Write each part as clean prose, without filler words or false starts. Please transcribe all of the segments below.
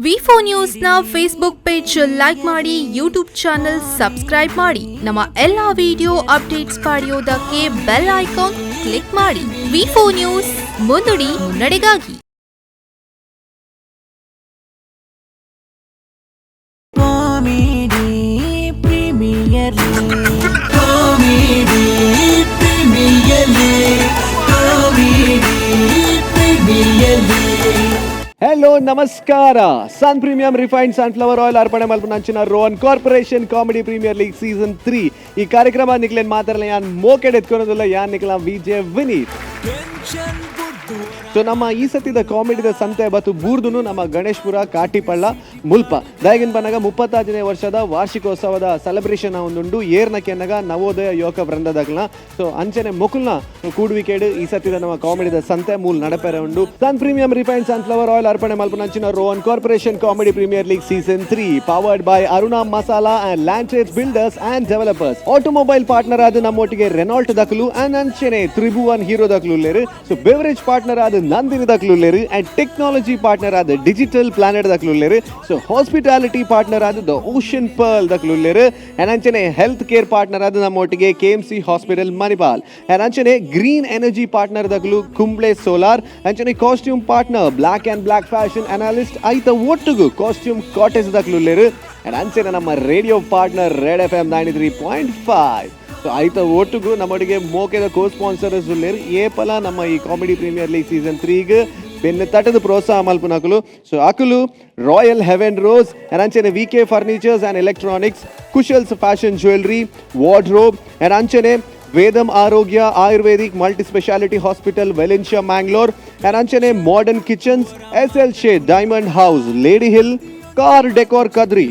V4 ನ್ಯೂಸ್ನ Facebook page like ಮಾಡಿ, YouTube channel subscribe ಮಾಡಿ. ನಮ್ಮ ಎಲ್ಲಾ ವಿಡಿಯೋ ಅಪ್ಡೇಟ್ಸ್ ಪಡೆಯೋದಕ್ಕೆ ಬೆಲ್ ಐಕಾನ್ ಕ್ಲಿಕ್ ಮಾಡಿ. V4 ನ್ಯೂಸ್ ಮುಂದುಡಿ ಮುನ್ನಡೆಗಾಗಿ. ಹಲೋ ನಮಸ್ಕಾರ. Sun premium refined sunflower oil ಅರ್ಪಣೆ ಮಲ್ಪನಂಚಿನ Rohan corporation comedy premier league season 3 ಈ ಕಾರ್ಯಕ್ರಮ ನಿಕ್ಲೇನ್ ಮಾತಾಡಲ್ಲ ಯಾನ್ ಮೋಕೆಡ್ ಎತ್ಕೊಳೋದಿಲ್ಲ ಯಾನ್ ನಿಕ್ಲ ವಿಜಯ್ ವಿನೀತ್. ಸೊ ನಮ್ಮ ಈ ಸತಿದ ಕಾಮಿಡಿದ ಸಂತೆ ಬತ್ತು ಬೂರ್ದುನು ನಮ್ಮ ಗಣೇಶ್ಪುರ ಕಾಟಿಪಳ್ಳ ಮುಲ್ಪ ದಯಗಿನ ಬನ್ನಗ 36ನೇ ವರ್ಷದ ವಾರ್ಷಿಕೋತ್ಸವದ ಸೆಲೆಬ್ರೇಷನ್ ಒಂದುಂಡು ಏರ್ನ ಕೆನ್ನಗ ನವೋದಯ ಯುವಕ ವೃಂದದಗ್ಲ. ಸೊ ಅಂಚನೆ ಮೊಕಲ್ನ ಕೂಡುವಿಕೆಡು ಈ ಸತಿದ ನಮ್ಮ ಕಾಮಿಡಿದ ಸಂತೆ ಮೂಲ್ ನಡಪೆರೆ ಉಂಡು. Sun premium refined sunflower oil ಅರ್ಪಣೆ ಮಲ್ಪನಂಚಿನ Rohan corporation comedy premier league season 3 powered by Aruna masala and landscape builders and developers. Automobile partner ಆದ ನಮ್ಮೊಟ್ಟಿಗೆ ರೆನಾಲ್ಟ್ ದಕ್ಲು ಅಂಡ್ ಅಂಚನೆ ತ್ರಿಭುವನ್ ಹೀರೋ ದಕ್ಲು ಉಳ್ಳೇರು. ಸೊ ಬೆವರೇಜ್ ಪಾರ್ಟ್ನರ್ ಆದ ನಂದಿನಿ ದಕ್ಲುಲ್ಲೇರು ಅಂಡ್ ಟೆಕ್ನಾಲಜಿ ಪಾರ್ಟ್ನರ್ ಆದ ಡಿಜಿಟಲ್ ಪ್ಲಾನೆಟ್ ದಕ್ಲುಲ್ಲೇರು. ಸೊ ಹಾಸ್ಪಿಟಾಲಿಟಿ ಪಾರ್ಟ್ನರ್ ಆದ ದ ಓಷನ್ ಪರ್ಲ್ ದಕ್ಲುಲ್ಲೇರು ಅಂಡ್ ಅಂಚನೆ ಹೆಲ್ತ್ ಕೇರ್ ಪಾರ್ಟ್ನರ್ ಆದ ನಮ್ಮೊಟ್ಟಿಗೆ KMC ಹಾಸ್ಪಿಟಲ್ ಮಣಿಪಾಲ್ ಅಂಡ್ ಅಂಚನೆ ಗ್ರೀನ್ ಎನರ್ಜಿ ಪಾರ್ಟ್ನರ್ ದಕ್ಲು ಕುಂಬ್ಳೆ ಸೋಲಾರ್ ಅಂಚನೆ costume partner black and black fashion analyst ಐತ ಒಟ್ಟುಗು ಕಾಸ್ಟ್ಯೂಮ್ ಕಾಟೇಜ್ ದಕ್ಲುಲ್ಲೇರು ಅಂಡ್ ಅಂಚನೆ ನಮ್ಮ radio partner red FM 93.5. So ಆಯ್ತ ಒಟ್ಟಿಗೂ ನಮ್ಮೊಟ್ಟಿಗೆ ಮೋಕೆದ ಕೋ ಸ್ಪಾನ್ಸರ್ಸ್ ಉಳ್ಳೇರು ಏಪಲ ನಮ್ಮ ಈ ಕಾಮಿಡಿ ಪ್ರೀಮಿಯರ್ ಲೀಗ್ ಸೀಸನ್ 3 ಬೆನ್ನ ತಟದ ಪ್ರೋತ್ಸಾಹ ಮಲ್ಪನಕಲು. ಸೊ ಅಕುಲು ರಾಯಲ್ ಹೆವೆನ್ ರೋಸ್ ಅಂಚನೆ VK furnitures and electronics, Kushals fashion jewellery, wardrobe and ಅಂಚನೆ Vedam Arogya Ayurvedic multi speciality hospital Valencia Mangalore and ಅಂಚನೆ modern kitchens, SL shade diamond house lady hill, car decor Kadri,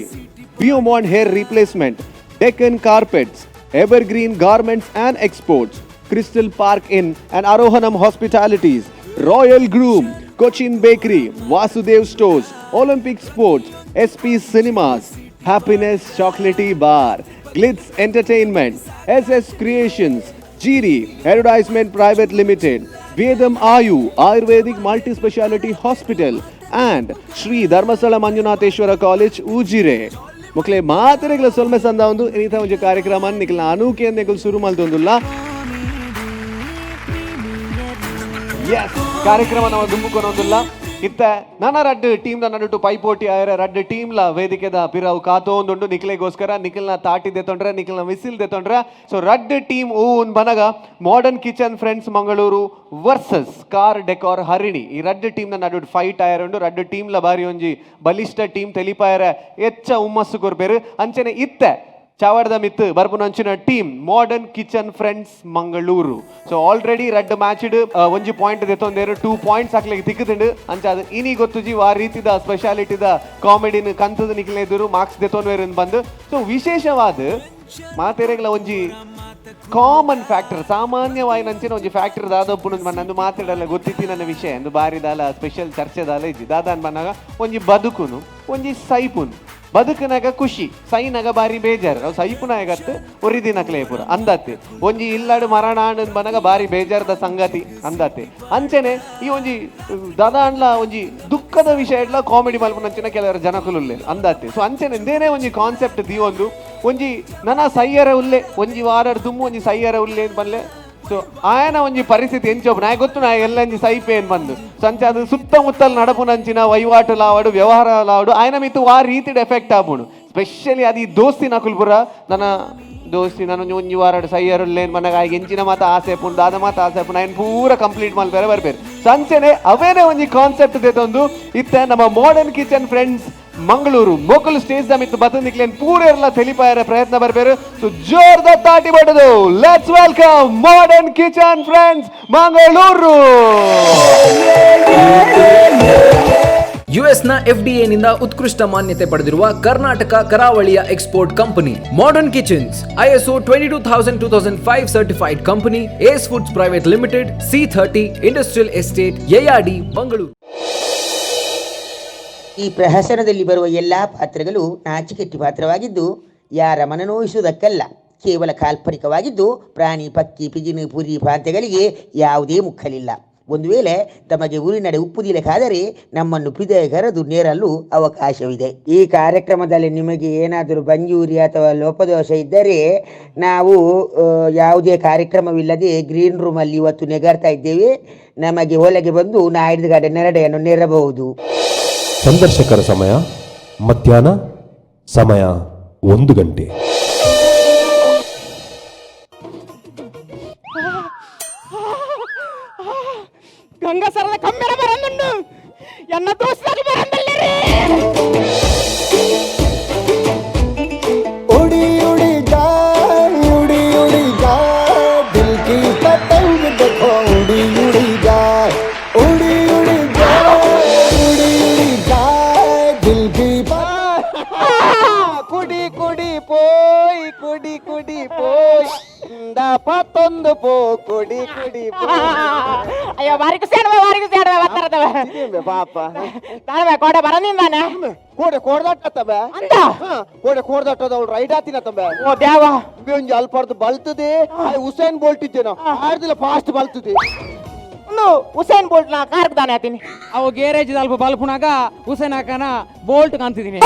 ಬಿಯೋಮಾಂಡ್ hair replacement, Deccan carpets, Evergreen Garments and Exports, Crystal Park Inn and Arohanam Hospitalities, Royal Groom, Cochin Bakery, Vasudev Stores, Olympic Sports, SP Cinemas, Happiness Chocolatey Bar, Glitz Entertainment, SS Creations, Giri Advertisement Private Limited, Vedam Ayu Ayurvedic Multi-Speciality Hospital and Shri Dharmasala Manjunatheshwara College Ujire. ಮಕ್ಕಳೇ ಮಾತಿರಗಳ ಸೊಲ್ಮೆ ಸಂದ ಒಂದು ಇನ್ನಿತ ಒಂದು ಕಾರ್ಯಕ್ರಮ ನಿಖಿಲ ಅನೂಕೆ ಶುರು ಮಲ್ತೊಂದುಲ್ಲ. S ಕಾರ್ಯಕ್ರಮ ನಾವು ದುಂಬುಕೊನೊಂದುಲ್ಲ ಇತ್ತ ನನ್ನ ರಡ್ಡು ಟೀಮ್ದ ನಡುಟು ಪೈಪೋಟಿ ಆಯ್ರೆ ರಡ್ಡು ಟೀಮ್ಲ ವೇದಿಕೆದ ಪಿರಾವು ಕಾತೋಂದುಂಡು ನಿಖಿಲೆಗೋಸ್ಕರ ನಿಖಿಲ್ನ ತಾಟಿ ದೆತ್ತೊಂಡ್ರೆ ನಿಖಿಲ್ನ ವಿಸಿಲ್ ದೆತ್ತೊಂಡ್ರೆ. ಸೊ ರಡ್ಡು ಟೀಮ್ ಬನಗ modern kitchen friends Mangaluru versus car decor Harini ಈ ರಡ್ಡು ಟೀಮ್ನ ನಡುಟು ಫೈಟ್ ಆಯ್ರುಂಡು. ರಡ್ಡು ಟೀಮ್ಲ ಬಾರಿ ಒಂಜಿ ಬಲಿಷ್ಠ ಟೀಮ್ ತೆಲಿಪಾಯರೆ ಹೆಚ್ಚ ಹುಮ್ಮಸ್ಸು ಕೊರ್ಪೇರು ಅಂಚನೆ ಇತ್ತೆ ಚಾವಡದ ಮಿತ್ತು ಬರ್ಪುನಂಚಿನ team modern kitchen friends Mangaluru. So already red match ಒಂಜಿ ಪಾಯಿಂಟ್ ದೆತ್ತೊಂದೇರು 2 ಪಾಯಿಂಟ್ಸ್ ಹಾಕ್ಲಿಕ್ಕೆ ತಿಕ್ಕುದುಂಡು ಅಂಚ ಅದು ಇನಿ ಗೊತ್ತುಜಿ ಆ ರೀತಿದ ಸ್ಪೆಷಾಲಿಟಿದ ಕಾಮಿಡಿನ ಕಂತದ ನಿಕ್ಲೆದುರು ಮಾರ್ಕ್ಸ್ ದೆತ್ತೊಂದೇರು ಬಂದು. ಸೊ ವಿಶೇಷವಾದ ಮಾತೆರೆಗಳ ಒಂಜಿ ಕಾಮನ್ ಫ್ಯಾಕ್ಟರ್ ಸಾಮಾನ್ಯವಾಗಿ ನಂಚಿನ ಒಂಜಿ ಫ್ಯಾಕ್ಟರ್ ದಾದೊಪ್ಪುನ ನಂದು ಮಾತಾಡಲ್ಲ ಗೊತ್ತಿತ್ತಿ ನನ್ನ ವಿಷಯ ಎಂದು ಬಾರಿ ದಾಲ ಸ್ಪೆಷಲ್ ಚರ್ಚೆದಾಲ ಇಜ್ಜಿ ದಾದಾನ್ ಬಂದಾಗ ಒಂಜಿ ಬದುಕುನು ಒಂಜಿ ಸೈಪುನು ಬದುಕನಾಗ ಖುಷಿ ಸೈನಾಗ ಬಾರಿ ಬೇಜಾರು ನಾವು ಸೈಪುನಾಗತ್ತು ಒರಿದಿನಕ್ಲೇ ಪುರ ಅಂದತ್ತೆ ಒಂಜಿ ಇಲ್ಲಾಡು ಮರಣ ಬನಗ ಬಾರಿ ಬೇಜಾರದ ಸಂಗತಿ ಅಂದತ್ತೆ ಅಂಚನೆ ಈ ಒಂಜಿ ದಾದಾನ್ಲ ಒಂಜಿ ದುಃಖದ ವಿಷಯ ಎಲ್ಲ ಕಾಮಿಡಿ ಮಲ್ಪನಂಚಿನ ಕೆಲವರು ಜನಕುಲುಲ್ಲೆ ಅಂದತ್ತೆ. ಸೊ ಅಂಚನೆ ಇಂದೇನೆ ಒಂಜಿ ಕಾನ್ಸೆಪ್ಟ್ ದಿವೊಂದು ಒಂಜಿ ನನ್ನ ಸೈಯರ ಉಲ್ಲೆ ಒಂಜಿ ವಾರ ದುಮ್ಮು ಒಂಜಿ ಸೈಯರ ಉಲ್ಲೆ ಅಂತ ಬಲ್ಲೆ. ಸೊ ಆಯನ ಒಂಜಿ ಪರಿಸ್ಥಿತಿ ಎಂಚೊಬ್ಬ ನಾಯ್ ಗೊತ್ತು ನಾ ಎಲ್ಲಂಜಿ ಸೈಪೆ ಏನ್ ಬಂದು ಸಂಚ ಅದು ಸುತ್ತಮುತ್ತಲು ನಡಪುನಂಚಿನ ವಹಿವಾಟು ಲಾವಡು ವ್ಯವಹಾರ ಲಾವಡು ಆಯನ ಮಿತ್ತು ಆ ರೀತಿಡ್ ಎಫೆಕ್ಟ್ ಆಗ್ಬೋಡು. ಸ್ಪೆಷಲಿ ಅದು ಈ ದೋಸ್ತಿ ನಕುಲ್ಪುರ ನನ್ನ ದೋಸ್ತಿ ನಾನು ಒಂಜಿ ವಾರ ಸೈಯರುಲ್ಲೇನ್ ಮನಗ ಆಗ ಎಂಚಿನ ಮಾತ ಆಸೆ ಪುಂಡು ದಾದ ಮಾತ ಆಸೆ ಪುಂಡು ಆಯ್ನ ಪೂರ ಕಂಪ್ಲೀಟ್ ಮಲ್ಪೇರೆ ಬರ್ಬೇರು. ಸಂಚನೆ ಅವೇನೇ ಒಂಜಿ ಕಾನ್ಸೆಪ್ಟ್ ದೇತೊಂದು ಇತ್ತೆ ನಮ್ಮ ಮಾಡರ್ನ್ ಕಿಚನ್ ಫ್ರೆಂಡ್ಸ್ ಮಂಗಳೂರು ಮೊಕಲ್ ಸ್ಟೇಜ್ ದ ಮಿತ್ತು ಬತ್ತ ನಿಕ್ಲೇನ್ ಪೂರ ಎಲ್ಲ ತೆಲಿಪಾಯರ ಪ್ರಯತ್ನ ಬರ್ಬೇರು. ಸೊ ಜೋರ್ದ ತಾಟಿ ಬಡದು let's welcome modern kitchen friends Mangaluru. ಯುಎಸ್ನ FDA ನಿಂದ ಉತ್ಕೃಷ್ಟ ಮಾನ್ಯತೆ ಪಡೆದಿರುವ ಕರ್ನಾಟಕ ಕರಾವಳಿಯ export company modern kitchens, ISO 22000-2005 certified company, ace foods private limited, C30 industrial estate, ARD Mangaluru. ಈ ಪ್ರಹಸನದಲ್ಲಿ ಬರುವ ಎಲ್ಲಾ ಪಾತ್ರಗಳು ನಾಚಿಕೆಟ್ಟಿ ಪಾತ್ರವಾಗಿದ್ದು ಯಾರ ಮನನೋಯಿಸುವುದಕ್ಕಲ್ಲ, ಕೇವಲ ಕಾಲ್ಪನಿಕವಾಗಿದ್ದು ಪ್ರಾಣಿ ಪಕ್ಕಿ ಪಿಜಿನು ಪುರಿ ಪಾತ್ರಗಳಿಗೆ ಯಾವುದೇ ಮುಖಲಿಲ್ಲ. ಒಂದು ವೇಳೆ ತಮಗೆ ಊರಿನಡೆ ಉಪ್ಪುದಿಲಕ್ಕಾದರೆ ನಮ್ಮನ್ನು ಹೃದಯ ಕರೆದು ನೇರಲು ಅವಕಾಶವಿದೆ. ಈ ಕಾರ್ಯಕ್ರಮದಲ್ಲಿ ನಿಮಗೆ ಏನಾದರೂ ಬಂಜೂರಿ ಅಥವಾ ಲೋಪದೋಷ ಇದ್ದರೆ ನಾವು ಯಾವುದೇ ಕಾರ್ಯಕ್ರಮವಿಲ್ಲದೆ ಗ್ರೀನ್ ರೂಮಲ್ಲಿ ಇವತ್ತು ನೆಗರ್ತಾ ಇದ್ದೇವೆ. ನಮಗೆ ಒಳಗೆ ಬಂದು ನಾಡಿದ ಗಡೆ ನೆರಡೆಯನ್ನು ನೆರಬಹುದು. ಸಂದರ್ಶಕರ ಸಮಯ ಮಧ್ಯಾಹ್ನ ಸಮಯ 1 ಗಂಟೆ. ಗಂಗಸರದ ಕಮ್ಮೆರ ಬರಂದುಂಡು ಎನ್ನ ದೋಸ್ತಾಗಿ ಬರಂದಲ್ಲೇ उड़ी उड़ी जाए दिल की पतंग देखो उड़ी उड़ी जाए उड़ी उड़ी जाए दिल की ಕುಡಿ ಕುಡಿ ಪೋಯ್ ಕುಡಿ ಕುಡಿ ಪೋಯ್ ಪತ್ತೊಂದು ಪೋ ಕುಡಿ ಕುಡಿ ಅಯ್ಯೋ ಬಾರಿಕು ಸೇಡುವೆ ಪಾಪ ತಾಳ್ವೆ ಕೋಡೆ ಬರನಿಂದಾನೆ ಕೋಡೆ ಕೋಡ್ದಟ್ಟತ್ತವೆ ಅಂತ ಕೋಡೆ ಕೋಡ್ದಟ್ಟದ ಅವಳು ರೈಡ್ ಆತಿನತ್ತವೆ ಓ ದೇವ ಒಂಜಿ ಅಲ್ಪರ್ದು ಬಲ್ತದೆ ಹುಸೇನ್ ಬೋಲ್ಟ್ ಇದ್ದೇನೋ ಆಡ್ದಿಲ್ಲ ಫಾಸ್ಟ್ ಬಲ್ತದೆ ಹುಸೇನ್ ಬೋಲ್ಟ್ ನಾ ಕಾರ್ಕ್ ದಾನೆ ಆತೀನಿ ಅವು ಗ್ಯಾರೇಜ್ ಅಲ್ಪ ಬಲ್ಪುನಾಗ ಹುಸೇನ್ ಹಾಕನ ಬೋಲ್ಟ್ ಕಾಣ್ತಿದ್ದೀನಿ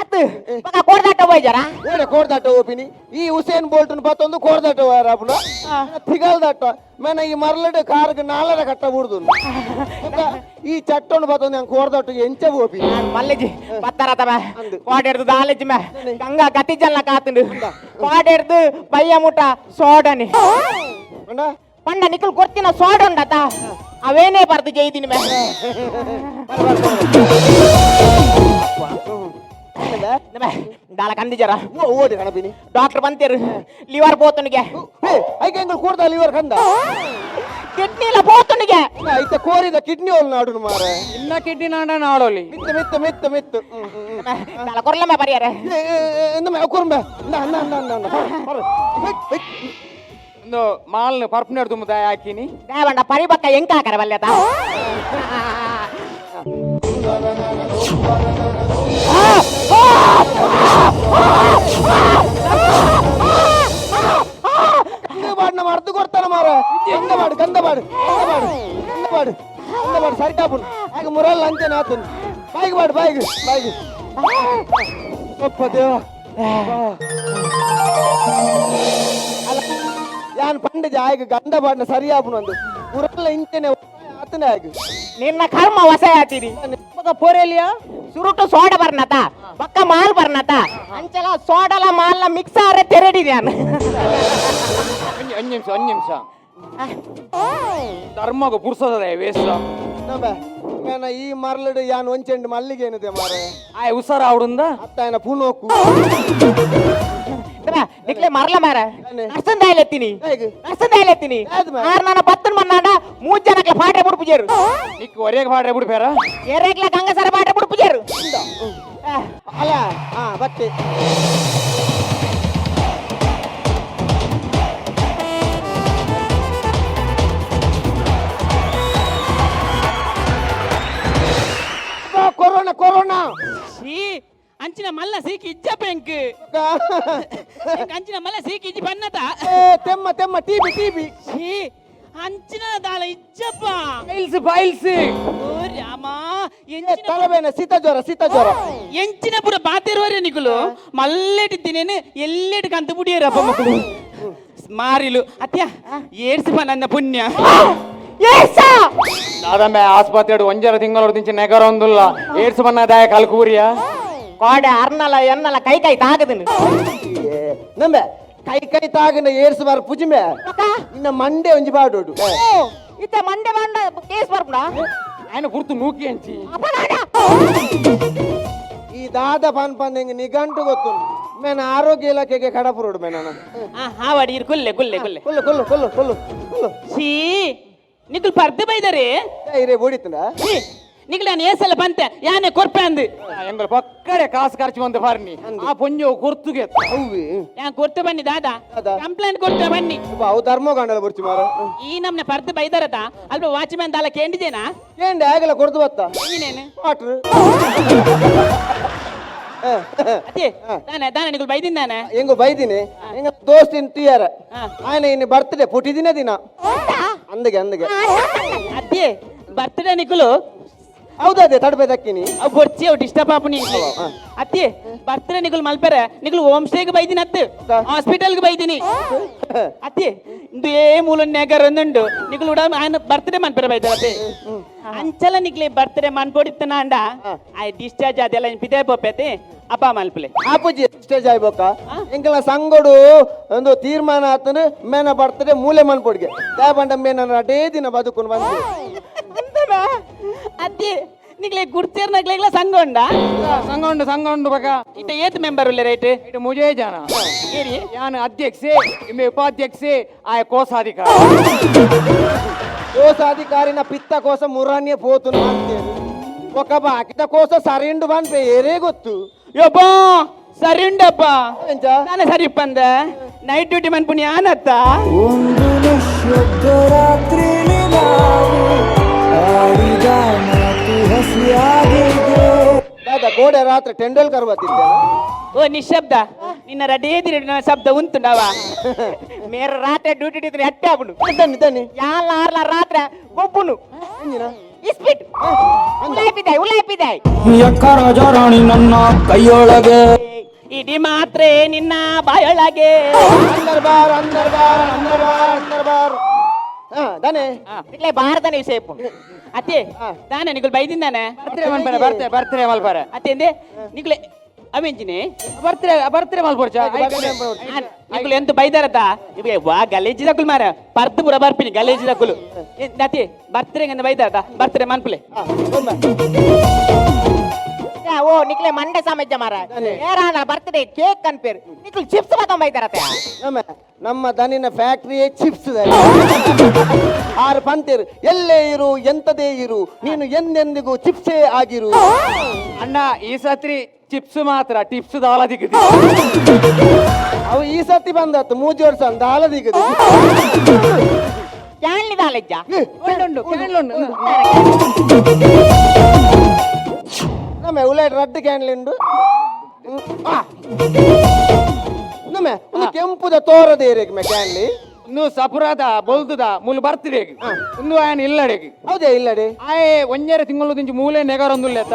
ಅತ್ತು ಮಗ ಕೋಡ್ದಾಟ ಹೋಯ್ಜಾರ ಏನೇ ಕೋಡ್ದಾಟ ಹೋಪಿನಿ ಈ ಹುಸೇನ್ ಬೋಲ್ಟ್ ಬತ್ತೊಂದು ಕೋಡ್ದಾಟ ಹೋಯಾರಪ್ಪನ ತಿಗಲ್ದಾಟ ಮೇನ ಈ ಮರಳಡೆ ಕಾರ್ಗೆ ನಾಲರ ಕಟ್ಟ ಬಿಡುದು ಈ ಚಟ್ಟೊಂಡು ಬತ್ತೊಂದು ಹಂಗೆ ಕೋಡ್ದಾಟ ಎಂಚ ಹೋಪಿ ಮಲ್ಲೆಜಿ ಬತ್ತಾರತವ ಕೋಡೆಡ್ದು ದಾಲೆಜಿ ಮೇ ಗಂಗಾ ಗತಿ ಜಲ್ಲ ಕಾತುಂಡು ಕೋಡೆಡ್ದು ಪಯ್ಯ ಮುಟ ಸೋಡನಿ ಪಂಡ ನಿಕ್ಕಲ್ ಕೊರ್ತಿನ ಸೋಡ ಉಂಡತ ಅವೇನೇ ಬರ್ದು ಜೈದಿನಿ ಮೇ ದಾಳ ಕಂದಿಜರ ಓಡಿ ಕಣಪಿನಿ ಡಾಕ್ಟರ್ ಬಂತೀರು ಲಿವರ್ ಬೋತನಿಗೆ ಐಕೆ ಕೂಡ್ದ ಲಿವರ್ ಕಂದ ಕಿಡ್ನಿ ಇಲ್ಲ ಬೋತನಿಗೆ ಐತೆ ಕೋರಿದ ಕಿಡ್ನಿ ಹೋಲ್ ನಾಡು ಮಾರೆ ಇನ್ನ ಕಿಡ್ನಿ ನಾಡ ನಾಡೋಲಿ ಮಿತ್ತು ಮಿತ್ತು ಮಿತ್ತು ಮಿತ್ತು ದಾಳ ಕೊರ್ಲಮ್ಮ ಬರಿಯಾರೆ ಕೊರ್ಮೆ ಒಂದು ಮಾಲ್ನ ಪರ್ಪನೇರ್ ತುಂಬದ ಹಾಕಿನಿ ದೇವಣ್ಣ ಪರಿಬಕ್ಕ ಹೆಂಗ ಹಾಕರ ಬಲ್ಯತ ಮರ್ದು ಕೊಡ್ತಾನ ಮಾರ ಗಂಧಬಾಡು ಗಂಧಬಾಡು ಗಂಧಬಾಡು ಗಂಧಬಾಡು ಗಂಧಬಾಡು ಸರಿಟಾಪುನ್ ಹಾಗೆ ಮುರಲ್ಲ ಅಂತೆ ನಾತನ್ ಬಾಯಿಗೆ ಬಾಡು ಬಾಯಿಗೆ ಬಾಯಿಗೆ ಒಪ್ಪ ದೇವ ಅಲ್ಲ ಯಾನ್ ಪಂಡಿಜ ಆಯ್ಕೆ ಗಂಧಬಾಡ್ನ ಸರಿಯಾಪುನ್ ಒಂದು ಮುರಲ್ಲ ಇಂತೆನೆ ಆತನೇ ಆಗಿ ನಿನ್ನ ಕರ್ಮ ಹೊಸ ಆತೀರಿ ಪೋರೆಲಿಯಾ ಸುರುಟು ಸೋಡ ಬರ್ನತ ಪಕ್ಕ ಮಾಲ್ ಬರ್ನತ ಅಂಚಲ ಸೋಡಲ ಮಾಲ್ನ ಮಿಕ್ಸ್ ಆರೆ ತೆರಡಿದ್ಯಾನ ಒಂದ್ ನಿಮಿಷ ಧರ್ಮಗ ಪುರ್ಸೋದ ವೇಸ್ಟ್ ಈ ಮರ್ಲಡು ಯಾನ್ ಒಂಚೆಂಡು ಮಲ್ಲಿಗೆ ಏನಿದೆ ಮಾರೆ ಆಯ್ ಉಸಾರ ಅವಡುಂದ ಅತ್ತ ಏನ ಪೂನೋಕು ನಿಕ್ಲೆ ಮರ್ಲ ಮಾರ ನರ್ಸಂದಾಯಲೆತ್ತೀನಿ ನರ್ಸಂದಾಯಲೆತ್ತೀನಿ ನಾನು ಪತ್ತನ್ ಮನ್ನಾಡ 3 ಜನಕ್ಕೆ ಪಾಟ್ರೆ ಬಿಡು ಪೂಜಾರು ನಿಕ್ ಒರೆಗೆ ಪಾಟ್ರೆ ಬಿಡು ಬೇರ ಎರೆಗ್ಲ ಗಂಗಸರ ಪಾಟ್ರೆ ಬಿಡು ಪೂಜಾರು ಅಲ್ಲ ಬತ್ತೆ ಕೊರೋನಾ ಕೊರೋನಾ ಅಂಚಿನ ಮಲ್ಲ ಸೀಕಿ ಇಜ್ಜ ಬೆಂಕ್ ಅಂಚಿನ ಮಲ್ಲ ಸೀಕಿ ಇಜ್ಜಿ ಬನ್ನತ ತೆಮ್ಮ ತೆಮ್ಮ ಟಿಬಿ ಟಿಬಿ ಅಂಚಿನ ದಾಳ ಇಜ್ಜಪ್ಪ ಫೈಲ್ಸ್ ಫೈಲ್ಸ್ ಓ ರಾಮ ಎಂಚಿನ ತಲಬೇನ ಸೀತ ಜ್ವರ ಎಂಚಿನ ಪುರ ಬಾತಿರುವರೆ ನಿಕುಲು ಮಲ್ಲೆಟಿದ್ದೇನೆ ಎಲ್ಲೆಟ್ ಕಂತ ಬುಡಿಯರಪ್ಪ ಮಕ್ಕಳು ಮಾರಿಲು ಅತ್ಯ ಏಡ್ಸಿ ನನ್ನ ಪುಣ್ಯ దాదాపు ఆసుపత్రి వంజర తింగళ నుంచి నెగరొందుల్ల ఏడ్స్ పన్నదాయ కల్కూరియా కోడ అర్నల ఎన్నల కై కై తాగదండి నమ్మే కై కై తాగిన ఏడ్స్ బార్ పుజిమే ఇన్న మండే ಒಂಜಿ ಬಾಡೋಡು ಇತ್ತ ಮಂಡೆ ಬಂಡ ಕೇಸ್ ಬರ್ಪುಡಾ ఆయన ಗುರ್ತು ನೂಕಿ ಅಂಚಿ ಈ ದಾದ ಪನ್ ಪಂದೆಂಗ ನಿಗಂಟು ಗೊತ್ತು ಮೇನ ಆರೋಗ್ಯ ಇಲಾಖೆಗೆ ಕಡಪುರೋಡು ಮೇನ ಹಾವಾಡಿ ಇರ್ ಕುಲ್ಲೆ ಕುಲ್ಲೆ ಕುಲ್ಲೆ ಕುಲ್ಲು ಕುಲ್ಲು ಕುಲ್ಲು ಕುಲ್ಲು ಕುಲ್ಲು ಛೀ ನಿಕಲ್ ಪರ್ದೆ ಬೈದರೆ ಇರೇ ಓಡಿತನ ನಿಕಲ್ ನಾನು ಏಸಲ್ಲ ಬಂತೆ ಯಾನೆ ಕೊರ್ಪೆ ಅಂದು ಎಂಬಲ್ ಪಕ್ಕಡೆ ಕಾಸು ಖರ್ಚು ಬಂದು ಬರ್ನಿ ಆ ಪೊಂಜೋ ಕೊರ್ತುಗೆ ಹೌವಿ ಯಾ ಕೊರ್ತೆ ಬನ್ನಿ ದಾದಾ ಕಂಪ್ಲೇಂಟ್ ಕೊರ್ತೆ ಬನ್ನಿ ಅವು ಧರ್ಮ ಗಂಡಲ ಬರ್ಚಿ ಮಾರ ಈ ನಮ್ನೆ ಪರ್ದೆ ಬೈದರತ ಅಲ್ಪ ವಾಚ್ಮ್ಯಾನ್ ದಾಲ ಕೇಂಡಿದೇನಾ ಕೇಂಡೆ ಆಗಲ್ಲ ಕೊರ್ದು ಬತ್ತ ನೀನೇನು ವಾಟರ್ ಅದೇ ದಾನೆ ನಿಗುಲ್ ಬೈದಿನ್ ದಾನೆ ಹೆಂಗು ಬೈದಿನಿ ಹೆಂಗ ದೋಸ್ತಿನ ಟಿಯರ್ ಆಯ್ನ ಇನ್ನು ಬರ್ತಡೆ ಪುಟ್ಟಿದಿನ ದಿನ ಅಂದಗೆ ಅದೇ ಬರ್ತಡೇ ನಿಗುಲು ಹೌದದೇ ತಡಬೇದಕ್ಕಿನಿ ಅವು ಬರ್ಚಿ ಅವು ಡಿಸ್ಟರ್ಬ್ ಆಪುನಿ ಅತ್ತೆ ಬರ್ತಡೇ ನಿಗುಲ್ ಮಲ್ಪೆರೆ ನಿಗುಲ್ ಹೋಮ್ ಸ್ಟೇಗೆ ಬೈದಿನ ಅತ್ತೆ ಹಾಸ್ಪಿಟಲ್ಗೆ ಬೈದಿನಿ ಅತ್ತೆ ಇಂದು ಏ ಮೂಲನ್ಯಾಗ ರಂದುಂಡು ನಿಗುಲ್ ಉಡ ఆయన బర్త్డే మన్పెర బైదతే అంచల నిగ్లే బర్త్డే మన్పొడిత్తన అండ ఐ డిశ్చార్జ్ ಅದೆಲ್ಲ ಪಿದೆ ಪೊಪ್ಪೆತೆ ಅಪ್ಪ ಮಲ್ಪಲೆ ಆಪುಜಿ ಸ್ಟೇಜ್ ಆಯ್ಬೋಕ ಎಂಕಲ ಸಂಗೋಡು ಒಂದು ತೀರ್ಮಾನ ಆತನು ಮೇನ ಬರ್ತಡೆ ಮೂಲೆ ಮನ್ಪೊಡ್ಗೆ ದಾಬಂಡ ಮೇನ ಅಡೇ ದಿನ ಬದುಕೊಂಡು ಬಂದು ಅತ್ತೆ ನಿಗ್ಲೆ ಗುಡ್ತೇರ್ ನಗ್ಲೆಗ್ಲ ಸಂಗೊಂಡ ಸಂಗೊಂಡು ಬಕ ಇಟ ಏತ್ ಮೆಂಬರ್ ಉಲ್ಲೆ ರೈಟ್ ಇటు मुझे जाना ಏರಿ यान अध्यक्ष इमे उपाध्यक्ष आय कोषाधिकार కోసాధికారిన పిత్త కోసం మురాన్య పోతున్నా అంతేను ఒక బాకిట కోసం సరైండు బన్పే ఏరే ಗೊತ್ತು ಯಬ್ಬಾ ಸರಿ ಉಂಡಪ್ಪ ಎಂಚ ನಾನೇ ಸರಿ ಇಪ್ಪಂದ ನೈಟ್ ಡ್ಯೂಟಿ ಮನ್ಪುನಿ ಆನತ್ತ ಒಂದು ನಶ್ಯದ ರಾತ್ರಿಲಿ ನಾವು ಆಡಿದ ಮಾತು ಹಸಿಯಾಗಿದೆ. ದಾದ ಗೋಡೆ ರಾತ್ರಿ ಟೆಂಡೂಲ್ಕರ್ ಬತ್ತಿದ್ದೇನೆ ಓ ನಿಶಬ್ದ ನಿನ್ನ ರಡೇದಿರಿ ಶಬ್ದ ಉಂಟುಂಡವ ಮೇರ ರಾತ್ರಿ ಡ್ಯೂಟಿ ಇದ್ರೆ ಅಟ್ಟೆ ಆಗುನು ತನ್ನಿ ಯಾಲ ಆರ್ಲ ರಾತ್ರಿ ಒಬ್ಬನು ಇಸ್ಪಿಟ್ ಉಲಾಪಿದಾಯ್ ಎಕ್ಕರ ಜರಾಣಿ ನನ್ನ ಕೈಯೊಳಗೆ ಇಡಿ ಮಾತ್ರ ನಿನ್ನ ಬಾಯೊಳಗೆ ಅಂದರ್ ಬಾರ್ ದನೆ ಇಟ್ಲೆ ಭಾರತನ ವಿಷಯ ಅತ್ತೆ ತಾನೆ ನಿಗುಲ್ ಬೈದಿಂದಾನೆ ಬರ್ತಾರೆ ಮಲ್ಪರ ಅತ್ತೆ ನಿಗುಲೆ ಅವೆಂಜಿನಿ ಬರ್ತಾರೆ ಮಲ್ಪರ್ಚ ನಿಗುಲು ಎಂತ ಬೈದಾರತ ಇವೆ ವಾ ಗಲೇಜಿದಕ್ಕುಲ್ ಮಾರ ಪರ್ದು ಪುರ ಬರ್ಪಿನಿ ಗಲೇಜಿದಕ್ಕುಲು ಅತ್ತೆ ಬರ್ತಾರೆ ಅಂತ ಬೈದಾರತ ಬರ್ತಾರೆ ಮನ್ಪುಲೆ ಓ ನಿಕ್ಲೆ ಮಂಡೆ ಸಾಮಜ್ಜ ಮಾರ ಏರಾನ ಬರ್ತ್ಡೇ ಕೇಕ್ ಕನ್ಪೇರು ನಿಕ್ಲು ಚಿಪ್ಸ್ ಬತ್ತ ಬೈದಾರತೆ ನಮ್ಮ ದನಿನ ಫ್ಯಾಕ್ಟರಿಯೇ ಚಿಪ್ಸ್ ಆರು ಪಂತೇರು ಎಲ್ಲೇ ಇರು ಎಂತದೇ ಇರು ನೀನು ಎಂದೆಂದಿಗೂ ಚಿಪ್ಸೇ ಆಗಿರು ಅಣ್ಣ ಈ ಸತ್ರಿ ಚಿಪ್ಸ್ ಮಾತ್ರ ಟಿಪ್ಸ್ ದಾಲ ದಿಗದಿ ಅವು ಈ ಸತಿ ಬಂದತ್ತು 3 ವರ್ಷ ಅಂತ ಹಾಲ ದಿಗದಿ ಕ್ಯಾನ್ಲಿದಾಲಜ್ಜ ನಮ್ಮ ಉಳ್ಳಾಡಿ ರಡ್ಡು ಕ್ಯಾನ್ಲಿಂಡು ನಮ್ಮ ಒಂದು ಕೆಂಪುದ ತೋರದೇರೆಗೆ ಮೆ ಕ್ಯಾನ್ಲಿ ಇನ್ನು ಸಪುರದ ಬೊಲ್ದುದ ಮೂಲ ಬರ್ತಿರೇಗಿ ಒಂದು ಆಯನ ಇಲ್ಲಡೆಗಿ ಹೌದೇ ಇಲ್ಲಡೆ ಆಯೆ ಒಂಜೆರೆ ತಿಂಗಳು ದಿಂಚು ಮೂಲೆ ನೆಗರೊಂದುಲ್ಲೆತ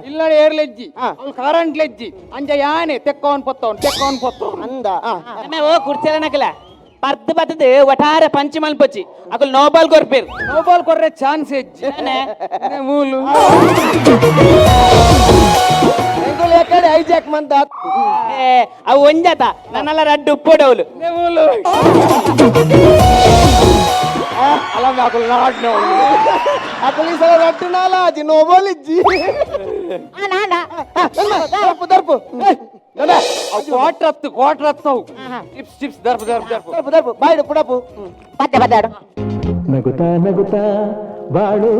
ಇಲ್ಲಡೆ ಏರ್ಲೆಜ್ಜಿ ಅವ್ಳು ಕರೆಂಟ್ ಲೆಜ್ಜಿ ಅಂಜ ಯಾನೆ ತೆಕ್ಕೋನ್ ಪೊತ್ತೋನ್ ಅಂದ ಓ ಕುರ್ಚೆಲ ನಕಲ ಪರ್ದು ಬತ್ತದು ಒಟಾರ ಪಂಚಿ ಮಲ್ಪಚ್ಚಿ ಅಕಲ್ ನೋಬಲ್ ಕೊರ್ಪೇರು ನೋಬಾಲ್ ಕೊರ್ರೆ ಚಾನ್ಸ್ ಹೆಜ್ಜಿ ಮೂಲು ಎಂಗುಲ್ ಯಾಕಡೆ ಹೈಜಾಕ್ ಮಂತ ಅವು ಒಂಜಾತ ನನ್ನೆಲ್ಲ ರಡ್ಡು ಉಪ್ಪೋಡವಳು ಮೂಲು ಅಲ್ಲ ಅಕಲ್ ನಾಡ್ನೋ ಅಕಲಿ ಸಲ ರಡ್ಡು ನಾಲ ಅಜಿ ನೋಬೋಲ್ ಇಜ್ಜಿ ದರ್ಪು ಕ್ವಾಟ್ರ್ ಹತ್ತವು ಚಿಪ್ಸ್ ದರ್ಪ ಬಾಯ್ಡು ಪುಡಪು ಬದ್ದಾಡು ನಗುತ್ತಾ ಬಾಳು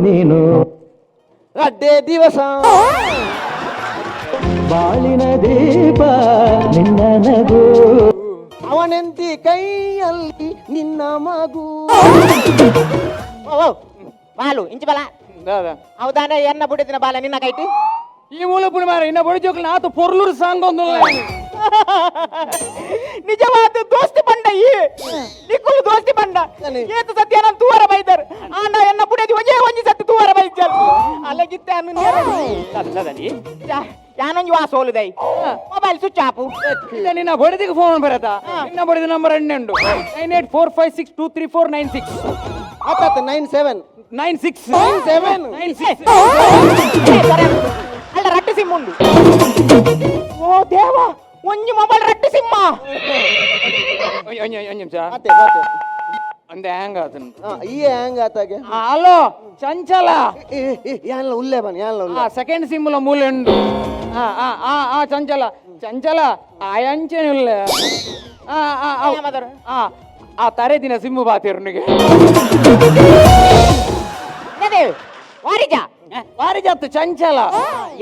ನೀನು ರಡ್ಡೆ ದಿವಸ ಬಾಳಿನ ದೀಪ ನಿನ್ನ ನಗು ಅವನೆಂತಿ ಕೈಯಲ್ಲಿ ನಿನ್ನ ಮಗು ಓ ಬಾಲು ಇಂಚು ಬಲ ಹೌದಾನೆ ಎನ್ನ ಬುಡಿದಿನ ಬಾಲ ನಿನ್ನ ಕೈಟಿ ಈ ಮೂಲ ಪುಡಿ ಮಾರ ಇನ್ನ ಬಡಿ ಜೋಕ್ಲ ನಾತು ಪೊರ್ಲೂರು ಸಾಂಗ್ ಒಂದು ನಿಜವಾದ ದೋಸ್ತಿ ಬಂಡ ಈ ನಿಕ್ಕುಲು ದೋಸ್ತಿ ಬಂಡ ಏತು ಸತ್ಯ ನಾನು ತೂವರ ಬೈದರ್ ಆನ ಎನ್ನ ಬುಡಿದಿ ಒಂಜಿ ಸತ್ಯ ತೂವರ ಬೈಜಲ್ ಅಲ್ಲಗಿತ್ತೆ ಅನ್ನು ಯಾನೊಂಜಿ ವಾಸ ಹೋಲುದೈ ಮೊಬೈಲ್ ಸ್ವಿಚ್ ಆಪು ನಿನ್ನ ಬಡಿದಿಗೆ ಫೋನ್ ಬರತ್ತ ನಿನ್ನ ಬಡಿದ ನಂಬರ್ 12 9845623496 ಆತ 97 ಅಲ್ಲ ರಟ್ಟು ಸಿಮ್ ಉಂಡು ಓ ದೇವ ಒಂಜಿ ಮೊಬೈಲ್ ರಟ್ಟು ಸಿಮ್ಮ ನಿಮಿಷ ಮತ್ತೆ ಅಂದೆ ಹ್ಯಾಂಗ್ ಆತನ್ ಈ ಹ್ಯಾಂಗ್ ಆತಾಗೆ ಹಲೋ ಚಂಚಲ ಯಾನ್ಲ ಉಲ್ಲೆ ಬನ್ ಯಾನ್ಲ ಉಲ್ಲೆ ಸೆಕೆಂಡ್ ಸಿಮ್ಮುಲ ಮೂಲೆ ಉಂಡು ಚಂಚಲ ಆಯಂಚೆನುಲ್ಲ ಆ ತರೆ ದಿನ ಸಿಮ್ಮು ಬಾತಿರ್ನಿಗೆ ವಾರಿಜ ವಾರಿಜತ್ತು ಚಂಚಲ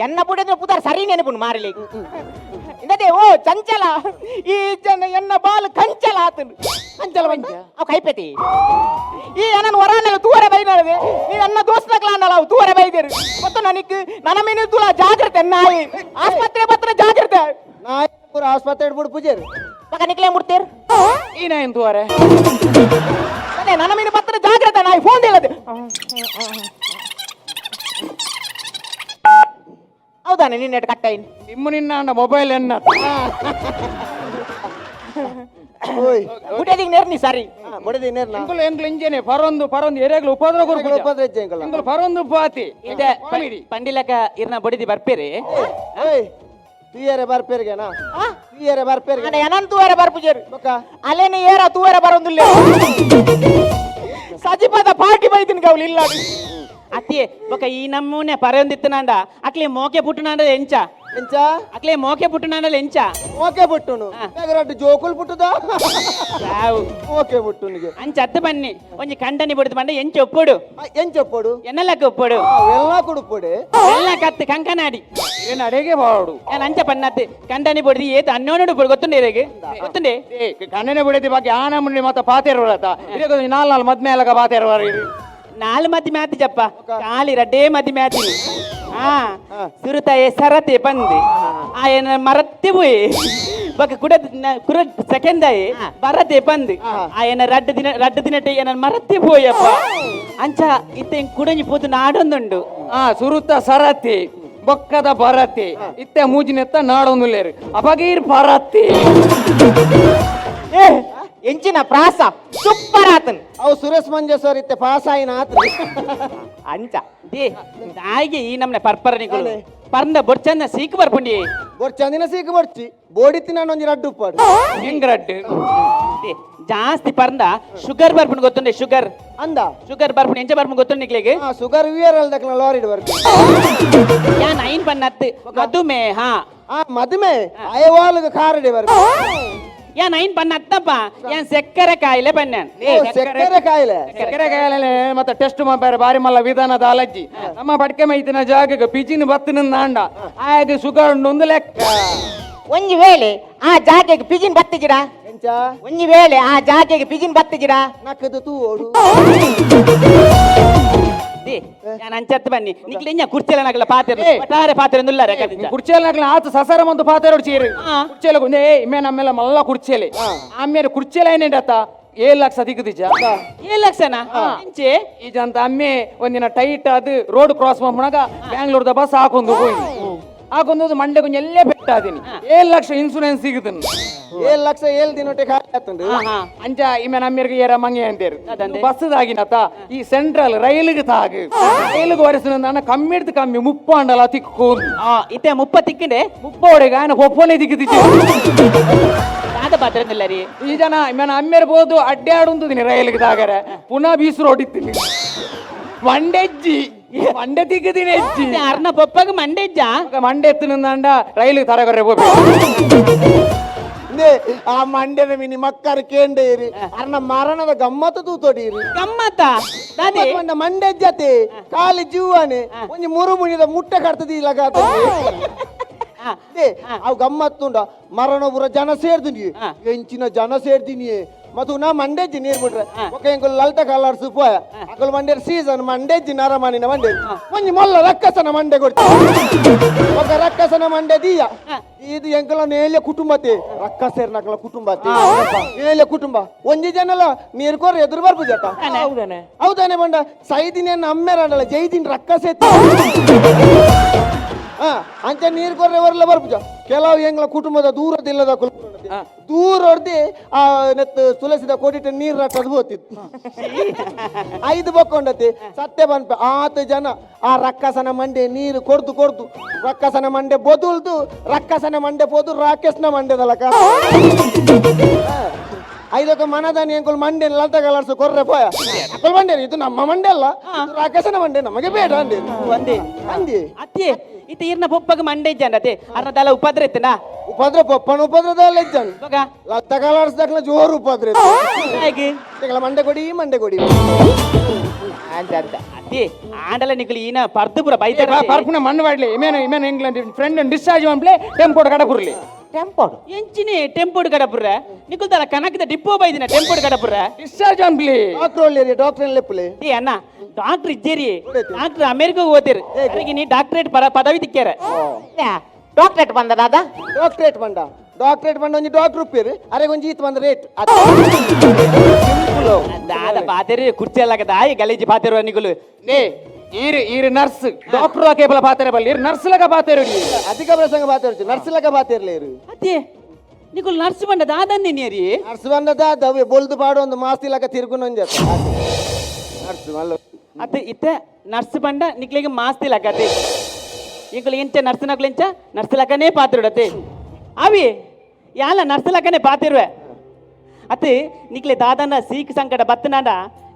ಎನ್ನ ಬುಡಿದ್ರೆ ಪುದಾರ್ ಸರಿ ನೆನಪುಂಡು ಮಾರಲಿ ಇಂದದೆ ಓ ಚಂಚಲ ಈ ಜನ ಎನ್ನ ಬಾಲ್ ಕಂಚಲ ಆತನು ಕಂಚಲ ಬಂಚ ಅವ್ ಕೈಪೆತಿ ಈ ನನ್ನ ವರಾನೆಲ್ಲ ತೂರ ಬೈನದೆ ನೀ ನನ್ನ ದೋಸ್ತಕ್ಲಾನಲ್ಲ ಅವು ತೂರ ಬೈದೇರು ಮತ್ತು ನನಗೆ ನನ್ನ ಮೀನು ತುಲ ಜಾಗ್ರತೆ ನಾಯಿ ಆಸ್ಪತ್ರೆ ಪತ್ರ ಜಾಗ್ರತೆ ನಾಯಿ ಪೂರ ಆಸ್ಪತ್ರೆ ಇಡ್ಬಿಡು ಪೂಜಾರಿ ಮಗ ನಿಕ್ಲೇ ಮುಡ್ತೀರ್ ಈ ನಾಯಿ ತೂವರೆ ಅದೇ ನನ್ನ ಮೀನು ಪತ್ರ ಜಾಗ್ರತೆ ನಾಯಿ ಫೋನ್ ಹೇಳದೆ ಹೌದಾನೆ ನಿನ್ನೆ ಕಟ್ಟಾಯಿನ್ ನಿನ್ನ ಮೊಬೈಲ್ ಎನ್ನ ಗುಡಿಯದಿಗೆ ನೇರ್ನಿ ಸಾರಿ ಗುಡಿಯದಿಗೆ ನೇರ್ನ ಎಂಕುಲು ಎಂಜೇನೆ ಪರೊಂದು ಎರೆಗ್ಲು ಉಪದ್ರ ಕೊರು ಪರೊಂದು ಪಾತಿ ಇದೆ ಪಂಡಿಲಕ ಇರ್ನ ಬಡಿದಿ ಬರ್ಪೇರಿ ತೂಯರೆ ಬರ್ಪೇರಿಗೆನಾ ತೂಯರೆ ಬರ್ಪೇರಿಗೆ ಏನನ್ ತೂವರೆ ಬರ್ಪುಜೇರು ಅಲ್ಲೇನೆ ಏರ ತೂವರೆ ಬರೊಂದಿಲ್ಲ ಸಜಿಪದ ಪಾರ್ಟಿ ಬೈದಿನ ಗೌಲಿ ಇಲ್ಲ ಅತ್ತಿ ಬೊಕ ಈ ನಮ್ಮನೆ ಪರೊಂದಿತ್ತನಂಡ ಅಕ್ಲೆ ಮೋಕೆ ಪುಟ್ಟನಂಡ ಎಂಚ ಎಂಚ ಅಕ್ಲೆ ಮೋಕೆ ಪುಟ್ಟನಂಡ ಎಂಚ ಓಕೆ ಬುಟ್ಟುನು ಬೇಗರಟ್ಟು ಜೋಕುಲ್ ಪುಟ್ಟುದ ರಾವು ಓಕೆ ಬುಟ್ಟುನಿಗೆ ಅಂಚ ಅತ್ತ ಬನ್ನಿ ಒಂಜಿ ಕಂಡನಿ ಬಿಡುದು ಬಂಡ ಎಂಚ ಒಪ್ಪೋಡು ಎಂಚೊಪ್ಪಡು ಎನ್ನಲಕ್ಕ ಒಪ್ಪೋಡು ಎಲ್ಲ ಕುಡುಪೊಡೆ ಎಲ್ಲ ಕತ್ತು ಕಂಕನಾಡಿ ಏನು ಅಡೆಗೆ ಬಾಡು ನಾನು ಅಂಚ ಪನ್ನತ್ತೆ ಕಂಡನಿ ಬಿಡುದು ಏತು ಅನ್ನೋಡು ಬಿಡು ಗೊತ್ತುಂಡೆ ಇರಗೆ ಗೊತ್ತುಂಡೆ ಕಣ್ಣನೆ ಬಿಡದಿ ಬಗ್ಗೆ ಆನ ಮುನ್ನಿ ಮತ್ತ ಪಾತೇರ್ವರತ ಇರಗ ನಾಲ್ ಪಾತೆ ಇರುವಾರ ನಾಲ್ ಮದಿ ಮ್ಯಾತಿ ಜಪ್ಪ ಕಾಲಿ ರಡ್ಡೇ ಮದಿ ಮ್ಯಾತಿ ಸುರುತ ಸರತೆ ಬಂದೆ ಆಯನ ಮರತ್ತೆ పోయి ಬಕ ಕುರ ಸೆಕೆಂಡ್ ಆಯೆ ಬರತೆ ಬಂದು ಆಯನ ರಡ್ಡು ದಿನಟೆ ಏನ ಮರತ್ತೆ పోయಪ್ಪ ಅಂಚ ಇತ್ತೆ ಕುಡಂಜಿ ಪೋತು ನಾಡೊಂದುಂಡು ಸುರುತ ಸರತಿ ಬೊಕ್ಕದ ಬರತಿ ಇತ್ತೆ ಮೂಜಿನೆತ್ತ ನಾಡೊಂದುಲ್ಲೇರು ಅಪಗೀರ್ ಪರತಿ ಎಂಚಿನ ಪ್ರಾಸ ಸೂಪರ್ ಆತನ್ ಅವು ಸುರೇಶ್ ಮಂಜೇಶ್ವರ್ ಇತ್ತೆ ಪಾಸ್ ಆಯ್ನ ಆತ್ರಿ ಅಂಚ ದೇ ನಾಯಿಗೆ ಈ ನಮ್ನೆ ಪರ್ಪರನಿಗಳು ಪರ್ಂದ ಬೊಡ್ಚಂದ ಸೀಕ್ ಬರ್ಪುಂಡಿ ಬೊರ್ಚಂದಿನ ಸೀಕು ಬೊರ್ಚಿ ಬೋಡಿತ್ತಿ ನಾನು ಒಂಜಿ ರಡ್ಡು ಉಪ್ಪಾಡು ಹೆಂಗ್ ರಡ್ಡು ಜಾಸ್ತಿ ಪರ್ಂದ ಶುಗರ್ ಬರ್ಪುಂಡು ಗೊತ್ತುಂಡೆ ಶುಗರ್ ಬರ್ಪುಂಡು ಎಂಚ ಬರ್ಪುಂಡು ಗೊತ್ತುಂಡು ನಿಕ್ಲೆಗೆ ಶುಗರ್ ವಿಯರ್ ದಕ್ನ ಲಾರಿಡ್ ಬರ್ತಿ ಯಾನ್ ಐನ್ ಪನ್ನತ್ತು ಮಧುಮೇಹ ಮದುಮೆ ಅಯವಾಲುಗ ಕಾರಡೆ ಬರ್ತಿ ಯಾನ್ ಐನ್ ಪನ್ನತ್ತಪ್ಪ ಯಾನ್ ಸಕ್ಕರೆ ಕಾಯಿಲೆ ಪನ್ನಾನ್ ಸಕ್ಕರೆ ಕಾಯಿಲೆ ಮತ್ತೆ ಟೆಸ್ಟ್ ಮಾಡ್ತಾರೆ ಬಾರಿ ಮಲ್ಲ ವಿಧಾನದ ಅಲಜ್ಜಿ ನಮ್ಮ ಬಡ್ಕೆ ಮೈತಿನ ಜಾಗಕ್ಕೆ ಪಿಜಿನ ಬತ್ತಿನಿಂದ ಅಂಡ ಆಗ ಶುಗರ್ ಒಂದು ಲೆಕ್ಕ ಒಂಜಿ ವೇಳೆ ಆ ಜಾಗೆಗೆ ಪಿಜಿನ್ ಬತ್ತಿಜಿರಾ ಎಂಚ ಒಂಜಿ ವೇಳೆ ಆ ಜಾಗೆಗೆ ಪಿಜಿನ್ ಬತ್ತಿಜಿರಾ ನಕ್ಕದು ತೂ ಓಡು ഞാൻ അഞ്ചത്ത് പന്നി നിക്ലിഞ്ഞ കുർച്ചിലനകല പാത്രം പട്ടാരെ പാത്രം നുള്ളാരെ ಕುರ್ಚಿಯಲ್ಲ ಆತ ಸಸರ ಒಂದು ಪಾತೆರೋಡು ಚೀರಿ ಕುರ್ಚಿಯಲ್ಲ ಗುಂದೆ ಇಮ್ಮೆ ನಮ್ಮೆಲ್ಲ ಮಲ್ಲ ಕುರ್ಚಿಯಲೆ ಆಮೇಲೆ ಕುರ್ಚಿಯಲ್ಲ ಏನೇಂಡತ್ತ 7 ಲಕ್ಷ ದಿಕ್ಕದಿಜ 7 ಲಕ್ಷನಾ ಇಂಚೆ ಈಜಂತ ಅಮ್ಮೆ ಒಂದಿನ ಟೈಟ್ ಅದು ರೋಡ್ ಕ್ರಾಸ್ ಮಾಡ್ಬಿಡಾಗ ಬ್ಯಾಂಗ್ಳೂರ್ದ ಬಸ್ ಹಾಕೊಂಡು ಹೋಗಿ ಹಾಕೊಂದು ಮಂಡೆ ಕೊಂಚ ಎಲ್ಲೇ ಬೆಟ್ಟಾದೀನಿ 7 ಲಕ್ಷ ಇನ್ಸೂರೆನ್ಸ್ ಸಿಗುತ್ತನು 7 ಲಕ್ಷ 7 ದಿನೊಟ್ಟೆ ಖಾಲಿ ಆತಂದು ಅಂಚ ಇಮ್ಮೆ ನಮ್ಮಿರ್ಗೆ ಏರ ಮಂಗೆ ಅಂತೇರು ಬಸ್ದಾಗಿನತ್ತ ಈ ಸೆಂಟ್ರಲ್ ರೈಲಿಗೆ ತಾಗ ರೈಲಿಗೆ ಒರೆಸಿನ ಕಮ್ಮಿಡ್ದು ಕಮ್ಮಿ ಮುಪ್ಪಾಂಡಲ ತಿಕ್ಕೋದು ಇತ್ತೆ ಮುಪ್ಪ ತಿಕ್ಕಿಂಡೆ ಮುಪ್ಪೋಡೆಗೆ ఆయన ಒಪ್ಪನೆ ದಿಕ್ಕಿದಿಚ್ಚು ಅದ ಪಾತ್ರ ನಿಲ್ಲರಿ ಈ ಜನ ಇಮ್ಮೆ ಅಮ್ಮಿರ್ಬೋದು ಅಡ್ಡಾಡುಂದಿನಿ ರೈಲಿಗೆ ತಾಗರೆ ಪುನಃ ಬೀಸು ರೋಡಿತ್ತೀನಿ ಮಂಡೆ ತಿಕ್ಕದಿನ ಹೆಚ್ಚಿ ಅರ್ನ ಪಪ್ಪಗ ಮಂಡೆಜ್ಜ ಮಂಡೆ ಎತ್ತಿನಿಂದ ರೈಲು ತರಗೊರೆ ಆ ಮಂಡ್ಯದ ಮಿನಿ ಮಕ್ಕರು ಕೇಂಡೇರಿ ಅರ್ನ ಮರಣದ ಗಮ್ಮತ್ತು ತೂತೊಡೀರಿ ಗಮ್ಮತ್ತ ಮಂಡ್ಯ ಜತೆ ಕಾಲಿ ಜೀವನೆ ಒಂಜಿ ಮುರುಮುನಿದ ಮುಟ್ಟೆ ಕಟ್ತದಿ ಇಲ್ಲಗ ಅವು ಗಮ್ಮತ್ತುಂಡ ಮರಣ ಪುರ ಜನ ಸೇರ್ದಿನಿ ಎಂಚಿನ ಜನ ಸೇರ್ದಿನಿ ಮತ್ತು ನಾ ಮಂಡ್ಯಜ್ಜಿ ನೀರ್ ಬಿಟ್ರೆ ಎಂಕುಲು ಲಲ್ಟ ಕಲರ್ಸ್ ಪೋಯ ಅಕಲ್ ಮಂಡ್ಯ ಸೀಸನ್ ಮಂಡ್ಯಜ್ಜಿ ನರಮಾನಿನ ಮಂಡ್ಯ ಒಂಜಿ ಮೊಲ್ಲ ರಕ್ಕಸನ ಮಂಡ್ಯ ಕೊಡ್ತೀನಿ ఒక ರಕ್ಕಸನ ಮಂಡ್ಯ ದೀಯ ಇದು ಎಂಕಲ ನೇಲೆ ಕುಟುಂಬತೆ ರಕ್ಕಸೇರ್ ನಕಲ ಕುಟುಂಬತೆ ನೇಲೆ ಕುಟುಂಬ ಒಂಜಿ ಜನಲ ನೀರ್ ಕೊರ ಎದುರು ಬರ್ಬುಜಟ ಹೌದಾನೆ ಮಂಡ ಸೈದಿನ ಅಮ್ಮೆರಲ್ಲ ಜೈದಿನ ರಕ್ಕಸೆ ಅಂಚ ನೀರ್ ಕೊರ್ರೆ ಹೊರಲ್ಲ ಬರ್ಬುಜ ಕೆಲವು ಎಂಗ್ಲ ಕುಟುಂಬದ ದೂರದಿಲ್ಲದ ದೂರ ಹೊಡ್ದಿ ಆ ನೆತ್ ತುಳಸಿದ ಕೋಟಿಟ ನೀರ್ ರಟ್ಟದು ಹೋತಿತ್ತು 5 ಬಕ್ಕೊಂಡತಿ ಸತ್ಯ ಬನ್ಪ 6 ಜನ ಆ ರಕ್ಕಸನ ಮಂಡೆ ನೀರು ಕೊಡ್ದು ರಕ್ಕಸನ ಮಂಡೆ ಬೊದುಲ್ದು ರಕ್ಕಸನ ಮಂಡೆ ಪೋದು ರಾಕೇಶ್ನ ಮಂಡೆದಲಕ 5 ಮನದಾನಿ ಅಂಕಲ್ ಮಂಡೆ ಲಲ್ಟ ಕಲರ್ಸ್ ಕೊರ್ರೆ ಪೋಯ ಅಕಲ್ ಮಂಡೆ ಇದು ನಮ್ಮ ಮಂಡೆ ಅಲ್ಲ ರಾಕೇಶನ ಮಂಡೆ ನಮಗೆ ಬೇಡ ಅಂದೆ ಅಂದಿ ಅತ್ತಿ ಇತ್ತ ಇರ್ನ ಪೊಪ್ಪಗ ಮಂಡೆ ಇಜ್ಜಂಡತೆ ಅರ್ನ ದಲ ಉಪದ್ರ ಇತ್ತನಾ ಉಪದ್ರ ಪಪ್ಪನ ಉಪದ್ರದಲ್ಲ ಇಜ್ಜನ್ ಲಲ್ಟ ಕಲರ್ಸ್ ದಕ್ಲ ಜೋರು ಉಪದ್ರ ಮಂಡೆ ಕೊಡಿ ಅಂತ ಏ ಆಂಡಲ ನಿಕುಲು ಈನ ಪರ್ದು ಪುರ ಬೈತಾರ ಪರ್ಪುನ ಮಣ್ಣು ಮಾಡ್ಲಿ ಇಮೇನು ಇಂಗ್ಲೆಂಡ್ ಫ್ರೆಂಡ್ ಡಿಸ್ಚಾರ್ಜ್ ಮಾಡ್ಲಿ ಟೆಂಪೋಡ್ ಕಡಪುರ್ಲಿ ಟೆಂಪೋಡ್ ಎಂಚಿನಿ ಟೆಂಪೋಡ್ ಕಡಪುರ ನಿಕುಲ್ ತಲ ಕನಕದ ಡಿಪ್ಪೋ ಬೈದಿನ ಟೆಂಪೋಡ್ ಕಡಪುರ ಡಿಸ್ಚಾರ್ಜ್ ಮಾಡ್ಲಿ ಡಾಕ್ಟರ್ ಒಳ್ಳೆ ಡಾಕ್ಟರ್ ಲೆಪ್ಪಲೆ ಏ ಅಣ್ಣ ಡಾಕ್ಟರ್ ಇದ್ದೇರಿ ಡಾಕ್ಟರ್ ಅಮೆರಿಕಾಗೆ ಹೋಗ್ತೀರಿ ಅದಕ್ಕೆ ನೀ ಡಾಕ್ಟರೇಟ್ ಪದವಿ ತಿಕ್ಕ್ಯಾರ ಡಾಕ್ಟರೇಟ್ ಬಂದ ದಾದ ಡಾಕ್ಟರೇಟ್ ಬಂಡ ಒಂಜಿ ಡಾಕ್ಟರ್ ಉಪ್ಪೇರು ಅರೆ ಒಂಜಿ ಈತ್ ಬಂದ ರೇಟ್ ದಾದ ಪಾತೇರಿ ಕುರ್ಚಿ ಎಲ್ಲ ದಾಯಿ ಗಲೀಜಿ ಪಾತೇರು ನಿಕುಲು ನೇ ಈರು ನರ್ಸ್ ಡಾಕ್ಟರ್ ಕೇಬಲ ಪಾತೇರೆ ಬಲ್ಲಿ ನರ್ಸ್ ಲಗ ಪಾತೇರು ಅಧಿಕ ಪ್ರಸಂಗ ಬಾತೇರ್ಚು ನರ್ಸ್ ಲಗ ಬಾತೇರ್ಲೇರು ಅದೇ ನಿಕುಲು ನರ್ಸ್ ಬಂಡ ದಾದನ್ನೇ ನೀರಿ ನರ್ಸ್ ಬಂದದ ದವ್ವೆ ಬೊಲ್ದು ಪಾಡು ಒಂದು ಮಾಸ್ತಿ ಲಗ ತಿರ್ಗುನ ಒಂಜ ನರ್ಸ್ ಮಲ್ಲ ಅತ್ತೆ ಇತ್ತೆ ನರ್ಸ್ ಬಂಡ ನಿಕ್ಲಿಗೆ ಮಾಸ್ತಿ ಲಗತ್ತೆ ಇಂಕುಲು ಇಂಚ ನರ್ಸ್ ನಕ್ಲು ಇಂಚ ನರ್ಸ್ ಲಗನೇ ಪಾತಿರುಡತ್ತೆ ಅವಿ ಯಾಲ ನರ್ಸ್ ಲಗನೇ ಪಾತಿರುವೆ ಅತ್ತೆ ನಿಕ್ಲೆ ದಾದನ ಸೀಕ್ ಸಂಕಟ ಬತ್ತನಾಡ